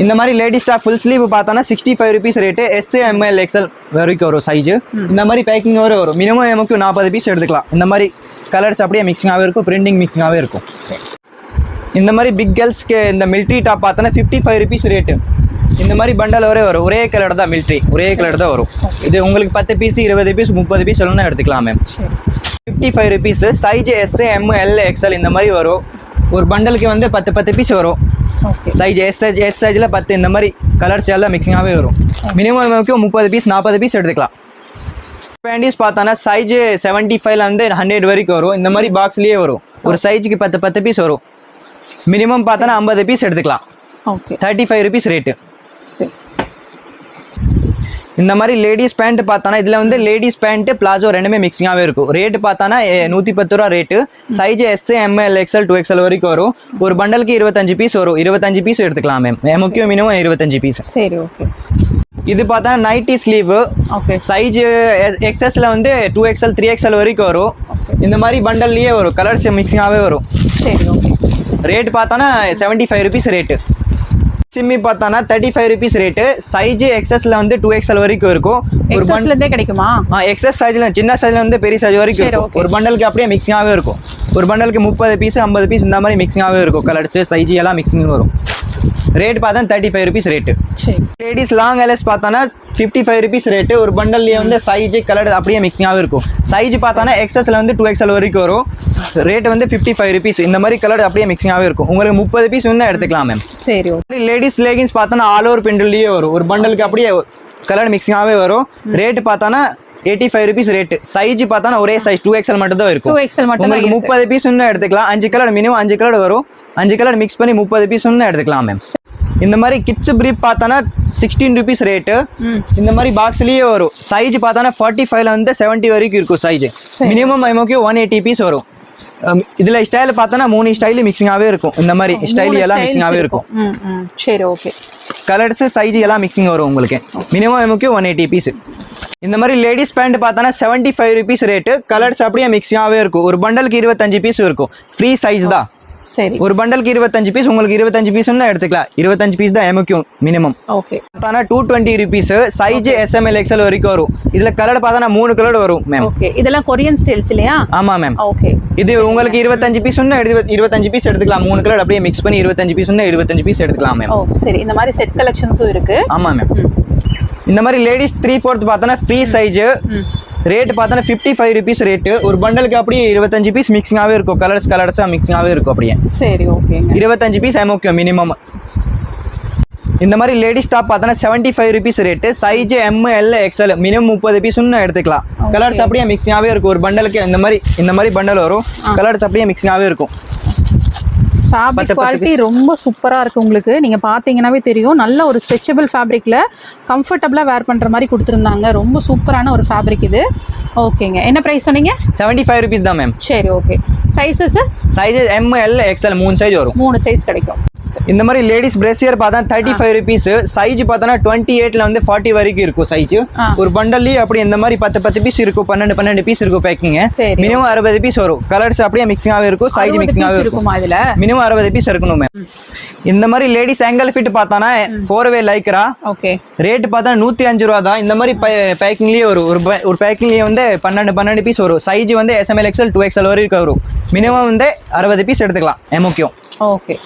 இந்த மாதிரி லேடிஸ் டாப் ஃபுல் ஸ்லீவ் பார்த்தோன்னா 65 ருபீஸ் ரேட்டு. SML XL வரைக்கும் வரும் சைஸ். இந்த மாதிரி பேக்கிங் வரும். மினிமம் எமுக்கு 40 பீஸ் எடுத்துக்கலாம். இந்த மாதிரி கலர்ஸ் அப்படியே மிக்சிங்காகவே இருக்கும். பிரிண்டிங் மிக்சிங்காகவே இருக்கும். இந்த மாதிரி பிக் கேர்ள்ஸ்க்கு இந்த மிலிட்ரி டாப் பார்த்தோன்னா 55 ருபீஸ் ரேட்டு. இந்த மாதிரி பண்டல் வரும், ஒரே கலர் தான் மிலிட்ரி, ஒரே கலர் தான் வரும். இது உங்களுக்கு 10 பீஸ் 20 பீஸ் 30 பீஸ் எல்லாம் எடுத்துக்கலாம் ma'am. 55 rupees. Size S M L XL இந்த மாதிரி வரும். ஒரு பண்டலுக்கு வந்து 10 பீஸ் வரும். சைஸ் எஸ் சைஸில் 10 இந்த மாதிரி கலர்ஸ் எல்லாம் மிக்சிங்காகவே வரும். மினிமம் 30 பீஸ் 40 பீஸ் எடுத்துக்கலாம். பேண்டிஸ் பார்த்தோன்னா சைஸ் 75ல வந்து 100 வரைக்கும் வரும். இந்த மாதிரி பாக்ஸ்லேயே வரும். ஒரு சைஸுக்கு 10 பீஸ் வரும். மினிமம் பார்த்தோன்னா 50 பீஸ் எடுத்துக்கலாம். 35 ருபீஸ் ரேட்டு. இந்த மாதிரி லேடிஸ் பேண்ட் பார்த்தோன்னா இதில் வந்து லேடிஸ் பேண்ட் பிளாசோ ரெண்டுமே மிக்சிங்காகவே இருக்கும். ரேட்டு பார்த்தோன்னா 110 ரூபா rate. Size S M L XL 2XL வரைக்கும் வரும். ஒரு பண்டலுக்கு 25 பீஸ் வரும். 25 பீஸ் எடுத்துக்கலாம் மேம். முக்கியம் மினிமம் 25 பீஸ். சரி, ஓகே. இது பார்த்தா நைட்டி ஸ்லீவ். சைஸ் எக்ஸ்எஸ்ல வந்து 2XL 3XL வரைக்கும் வரும். இந்த மாதிரி பண்டல்லையே வரும். கலர்ஸ் மிக்சிங்காகவே வரும். சரி, ஓகே. ரேட் பார்த்தோன்னா 75 ருபீஸ் ரேட்டு. சிம்மி பார்த்தோன்னா 35 ருபீஸ் ரேட்டு. சைஸ் எக்ஸ்எஸ்ல வந்து 2XL வரைக்கும் இருக்கும். ஒரு பண்டல்ல கிடைக்குமா? எக்ஸ்எஸ் சைஸ்ல சின்ன சைஸ்ல வந்து பெரிய சைஸ் வரைக்கும் இருக்கும். ஒரு பண்டலுக்கு அப்படியே மிக்சிங்காகவே இருக்கும். ஒரு பண்டலுக்கு 30 பீஸ் 50 பீஸ் இந்த மாதிரி மிக்சிங்காகவே இருக்கும். கலர்ஸ் சைஸ் எல்லாம் மிக்சிங் வரும். ரேட் பார்த்தா 35 rupees rate. Ladies long L S பார்த்தோன்னா 55 ருபீஸ் ரேட்டு. ஒரு பண்டல்லையே வந்து சைஸ் கலர் அப்படியே மிக்சிங்காகவே இருக்கும். சைஸ் பார்த்தோன்னா எக்ஸ்எஸ்ல வந்து 2XL வரைக்கும் வரும். ரேட் வந்து 55 ருபீஸ். இந்த மாதிரி கலர் அப்படியே மிக்சிங்காகவே இருக்கும். உங்களுக்கு 30 பீஸ் வந்து எடுத்துக்கலாம் மேம். சரி. லேடிஸ் லேகின்ஸ் பார்த்தோன்னா ஆல் ஓவர் பிண்டல்லையே வரும். ஒரு பண்டலுக்கு அப்படியே கலர் மிக்சிங்காகவே வரும். ரேட்டு பார்த்தோன்னா 85 ருபீஸ் ரேட்டு. சைஸ் பார்த்தோன்னா ஒரே சைஸ் 2XL மட்டும் தான் இருக்கும். உங்களுக்கு 30 பீஸ் இன்னும் எடுத்துக்கலாம். 5 கலர் மினிமம் 5 கலர் வரும். 5 கலர் மிக்ஸ் பண்ணி 30 பீஸ் இன்னும் எடுத்துக்கலாம் மேம். இந்த மாதிரி கிட்ஸ் பிரீப் பார்த்தோன்னா 16 ருபீஸ் ரேட்டு. இந்த மாதிரி பாக்ஸ்லேயே வரும். சைஸ் பார்த்தோன்னா 45ல வந்து 70 வரைக்கும் இருக்கும் சைஸ். மினிமம் 180 பீஸ் வரும். இதில் ஸ்டைல் பார்த்தோன்னா 3 ஸ்டைலு மிக்சிங்காகவே இருக்கும். இந்த மாதிரி ஸ்டைல் எல்லாம் மிக்சிங்காகவே இருக்கும். சரி, ஓகே. கலர்ஸ் சைஸ் எல்லாம் மிக்சிங் வரும் உங்களுக்கு. Minimum 180 piece. இந்த மாதிரி லேடிஸ் பேண்ட் பார்த்தோன்னா 75 ருபீஸ் ரேட்டு. கலர்ஸ் அப்படியே மிக்சிங்காகவே இருக்கும். ஒரு பண்டலுக்கு 25 பீஸ் இருக்கும். ஃப்ரீ சைஸ் தான். சரி. ஒரு பண்டலுக்கு 25 பீஸ். உங்களுக்கு 25 பீஸ் எடுத்துக்கலாம். 25 பீஸ் தான் எம்க்யூ மினிமம். ஓகே. பார்த்தா 220 ருபீஸ். சைஸ் SML XL வரைக்கும் வரும். இதுல கலர் பார்த்தா 3 கலர் வரும் மேம். ஓகே. இதெல்லாம் கொரியன் ஸ்டைல்ஸ் இல்லையா? ஆமா மேம். ஓகே. இது உங்களுக்கு 25 பீஸ் 25 பீஸ் எடுத்துக்கலாம். 3 கலர் அப்படியே மிக்ஸ் பண்ணி 25 பீஸ் 25 பீஸ் எடுத்துக்கலாம் மேம். ஓ சரி. இந்த மாதிரி செட் கலெக்ஷன்ஸும் இருக்கு. ஆமா மேம். இந்த மாதிரி லேடிஸ் 3/4 பார்த்தா ஃப்ரீ சைஸ். ரேட் பார்த்தா 55 ருபீஸ் ரேட்டு. ஒரு பண்டலுக்கு அப்படியே 25 பீஸ் மிக்சிங்காகவே இருக்கும். கலர்ஸாக மிக்சிங்காகவே இருக்கும் அப்படியே. சரி, ஓகே. 25 piece எம்ஓகே minimum. இந்த மாதிரி லேடிஸ் டாப் பார்த்தா 75 rupees rate. Size ML XL minimum 30 piece எடுத்துக்கலாம். கலர்ஸ் அப்படியே மிக்சிங்காகவே இருக்கும். ஒரு பண்டலுக்கு இந்த மாதிரி பண்டல் வரும். கலர்ஸ் அப்படியே மிக்சிங்காகவே இருக்கும். ஃபேப்ரிக் குவாலிட்டி ரொம்ப சூப்பராக இருக்குது. உங்களுக்கு நீங்கள் பார்த்தீங்கன்னாவே தெரியும். நல்ல ஒரு ஸ்ட்ரெச்சபிள் ஃபேப்ரிக்கில் கம்ஃபர்டபுளாக வேர் பண்ணுற மாதிரி கொடுத்துருந்தாங்க. ரொம்ப சூப்பரான ஒரு ஃபேப்ரிக் இது. ஓகேங்க. என்ன ப்ரைஸ் சொன்னீங்க? 75 ருபீஸ் தான் மேம். சரி, okay. Sizes? Sizes ML XL 3 size வரும். 3 சைஸ் கிடைக்கும். இந்த மாதிரி லேடிஸ் பிரேசியர் பார்த்தா 35 ருபீஸ். சைஸ் பார்த்தா 28ல வந்து 40 வரைக்கும் இருக்கும் சைஸ். ஒரு பண்டல்லையே அப்படி இந்த மாதிரி 10 பீஸ் இருக்கும். 12 பீஸ் இருக்கும் பேக்கிங். மினிமம் 60 பீஸ் வரும். கலர்ஸ் அப்படியே மிக்சிங்காகவே இருக்கும். சைஸ் மிக்சிங்காகவே இருக்கும். இதுல மினிமம் 60 பீஸ் இருக்கணும் மேம். இந்த மாதிரி லேடிஸ் ஆங்கிள் ஃபிட் பார்த்தானா 4-வே லைக்ரா. ஓகே. ரேட் பார்த்தா 105 ரூபா தான். இந்த மாதிரி பேக்கிங்லேயே வரும். ஒரு பேக்கிங்லேயே வந்து 12 பீஸ் வரும். சைஸ் வந்து SML XL 2XL வரைக்கும் வரும். மினிமம் வந்து 60 பீஸ் எடுத்துக்கலாம் எம்ஓகே. ஓகே.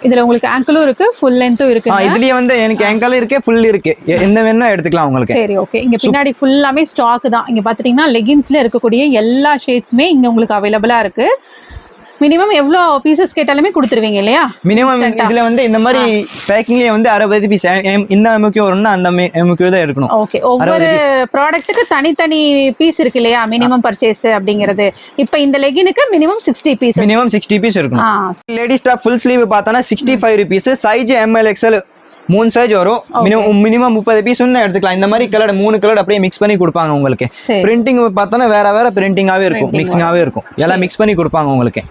இதுல உங்களுக்கு ஆங்கிளும் இருக்கு, ஃபுல் லென்த்தும் இருக்கு. இதுலயே வந்து எனக்கு ஆங்கிள் இருக்கு, ஃபுல் இருக்கு. என்ன வேணும்னா எடுத்துக்கலாம் உங்களுக்கு. சரி, ஓகே. இங்க பின்னாடி ஃபுல்லாமே ஸ்டாக் தான். இங்க பாத்துட்டீங்கன்னா லெகின்ஸ்ல இருக்கக்கூடிய எல்லா ஷேட்ஸுமே இங்க உங்களுக்கு அவைலபிளா இருக்கு. மினிமம் எவ்வளோ பீசஸ் கேட்டாலுமே கொடுத்துருவீங்க இல்லையா? மினிமம் இதுல வந்து இந்த மாதிரி பேக்கிங்லயே வந்து 60 பீஸ். இந்த எம்ஓகே வரும்னா அந்த எம்ஓகே தான் இருக்கணும். ஓகே. ஒவ்வொரு ப்ராடக்ட்டுக்கு தனித்தனி பீஸ் இருக்கு இல்லையா? மினிமம் பர்ச்சேஸ் அப்படிங்கிறது. இப்போ இந்த லெகினுக்கு மினிமம் 60 பீஸ். மினிமம் 60 பீஸ் இருக்கணும். லேடிஸ் டாப் ஃபுல் ஸ்லீவ் பார்த்தானா 65 rupees. Size ML XL 3 size வரும். மினிமம் 30 பீஸ் எடுத்துக்கலாம். இந்த மாதிரி கலர் 3 கலர் அப்படியே மிக்ஸ் பண்ணி கொடுப்பாங்க உங்களுக்கு. பிரிண்டிங் பார்த்தோன்னா வேற பிரிண்டிங்காவே இருக்கும், மிக்சிங்காவே இருக்கும். எல்லாம் மிக்ஸ் பண்ணி கொடுப்பாங்க உங்களுக்கு.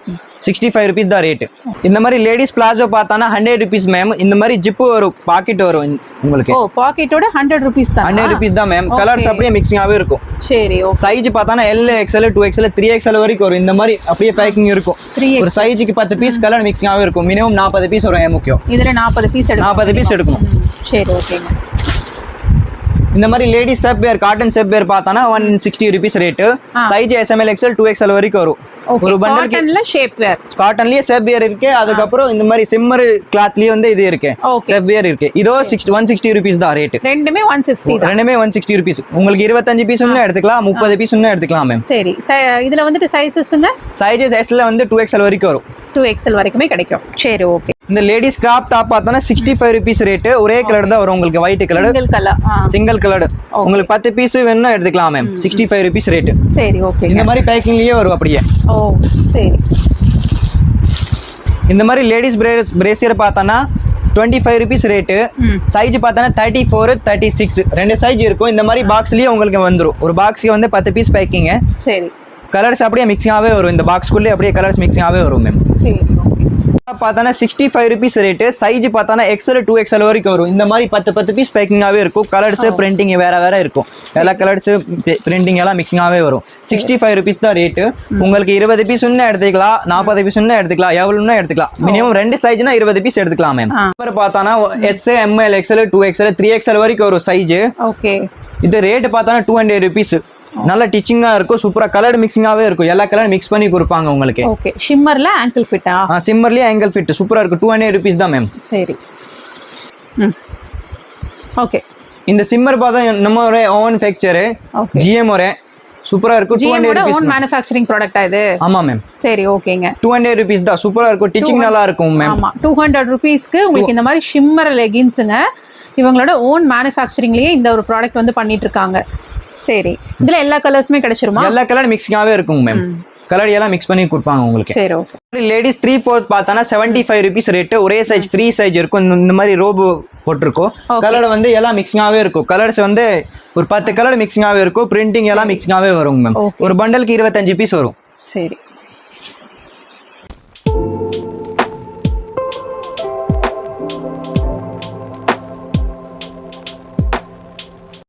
65 ருபீஸ் தான் ரேட்டு. இந்த மாதிரி லேடிஸ் பிளாசோ பார்த்தானா 100 ருபீஸ் மேம். இந்த மாதிரி ஜிப்பு வரும், பாக்கெட் வரும் உங்களுக்கு. ஓ, பாக்கெட்டோட 100 ருபீஸ் தான். 100 ருபீஸ் தான் மேம். கலர்ஸ் அப்படியே மிக்சிங்காவே இருக்கும். சரி. சைஸ் பார்த்தானா L XL 2XL 3XL வரைக்கும் வரும். இந்த மாதிரி அப்படியே பேக்கிங் இருக்கும். ஒரு சைஸுக்கு 10 பீஸ் கலர் மிக்சிங்காவே இருக்கும். மினிமம் 40 பீஸ் வரும் எம்ஓகே. இதுல 40 பீஸ் எடுக்கணும். சரி, ஓகேங்க. இந்த மாதிரி லேடிஸ் செப் வேர், காட்டன் செப் வேர் பார்த்தானா 160 rupees rate. Size SML XL 2XL வரைக்கும் வரும். ஒரு பண்டலுக்கு காட்டன்ல ஷேப் வேர், காட்டன்லயே ஷேப் வேர் இருக்கு. அதுக்கப்புறம் இந்த மாதிரி சிம்மர் கிளாத்லயே வந்து இது இருக்கு, ஷேப் வேர் இருக்கு. இதோ 160 rupees தான் ரேட். ரெண்டுமே 160 தான். ரெண்டுமே 160 rupees. உங்களுக்கு 25 பீஸ் ஒண்ணு எடுத்துக்கலாம், 30 பீஸ் ஒண்ணு எடுத்துக்கலாம் மேம். சரி, இதுல வந்துட்டு சைஸஸ்ங்க, சைஸஸ் S ல வந்து 2XL வரைக்கும் வரும். 2XL வரைக்குமே கிடைக்கும். சரி, ஓகே. இந்த லேடிஸ் கிராப் டாப் பார்த்தா 65 rupees ரேட். ஒரே கலர் தான் வரும் உங்களுக்கு, ஒயிட் கலர், சிங்கிள் கலர். உங்களுக்கு 10 பீஸ் வேணும்னா எடுத்துக்கலாம் மேம். 65 rupees rate. சரி, ஓகே. இந்த மாதிரி பேக்கிங்லயே வரும் அப்படியே. ஓ சரி. இந்த மாதிரி லேடிஸ் பிரேசியர் பார்த்தானா 25 rupees ரேட்டு. சைஸ் பார்த்தானா 34, 36 ரெண்டு சைஸ் இருக்கும். இந்த மாதிரி பாக்ஸ்லயே உங்களுக்கு வந்துடும். ஒரு பாக்ஸ்க்கு வந்து 10 பீஸ் பேக்கிங். சரி. கலர்ஸ் அப்படியே மிக்சிங்காகவே வரும். இந்த பாக்ஸ்குள்ளே அப்படியே கலர்ஸ் மிக்சிங்காகவே வரும் மேம். சரி, ஓகே. பார்த்தானா 65 rupees ரேட்டு. சைஸ் பார்த்தானா XL 2XL வரைக்கும் வரும். இந்த மாதிரி 10 பீஸ் பேக்கிங்காகவே இருக்கும். கலர்ஸ் பிரிண்டிங் வேற வேற இருக்கும். எல்லா கலர்ஸ் பிரிண்டிங் எல்லாம் மிக்சிங்காகவே வரும். 65 rupees தான் ரேட்டு. உங்களுக்கு 20 பீஸ் ஒன்று எடுத்துக்கலாம், 40 பீஸ் ஒன்று எடுத்துக்கலாம், எவ்வளோன்னா எடுத்துக்கலாம். மினிமம் 2 சைஸ்னா 20 பீஸ் எடுத்துக்கலாம் மேம். அப்புறம் பார்த்தானா S, ML, XL, 2XL, 3XL வரைக்கும் வரும் சைஸ். ஓகே. இது ரேட் பார்த்தானா 200 rupees. நல்ல டிச்சிங்கா இருக்கும், சூப்பரா கலர் மிக்சிங்காவே இருக்கும். எல்லா கலர் மிக்ஸ் பண்ணி கொடுப்பாங்க உங்களுக்கு. ஓகே. ஷிம்மர்ல ஆங்கிள் ஃபிட்டா? சிம்மர்லயே ஆங்கிள் ஃபிட் சூப்பரா இருக்கும். 200 rupees தான் மேம். சரி. ஓகே. இந்த சிம்மர் பார்த்தா நம்ம ஒரு ஓன் ஃபேக்சர் GM ஒரு சூப்பரா இருக்கும். 200 rupees ஓன் மேனுஃபேக்சரிங் ப்ராடக்ட்டா இது? ஆமா மேம். சரி, ஓகேங்க. 200 rupees தான். சூப்பரா இருக்கும், டிச்சிங் நல்லா இருக்கும் மேம். ஆமா, 200 rupeesக்கு உங்களுக்கு இந்த மாதிரி ஷிம்மர் லெகின்ஸ்ங்க இவங்களோட ஓன் மேனுஃபேக்சரிங்லயே இந்த ஒரு ப்ராடக்ட் வந்து பண்ணிட்டு இருக்காங்க. சரி, இதுல எல்லா கலர்ஸுமே கிடைச்சிருமா? எல்லா கலர் மிக்சிங்காவே இருக்கும் மேம். கலர் எல்லாம் மிக்ஸ் பண்ணி கொடுப்பாங்க உங்களுக்கு. சரி, ஓகே. லேடிஸ் 3/4 பார்த்தானா 75 rupees ரேட். ஒரே சைஸ் ஃப்ரீ சைஸ் இருக்கும். இந்த மாதிரி ரோபு போட்டிருக்கோம். கலர் வந்து எல்லாம் மிக்சிங்காவே இருக்கும். கலர்ஸ் வந்து ஒரு 10 கலர் மிக்சிங்காவே இருக்கும். பிரிண்டிங் எல்லாம் மிக்சிங்காவே வரும் மேம். ஒரு பண்டலுக்கு 25 பீஸ் வரும். சரி.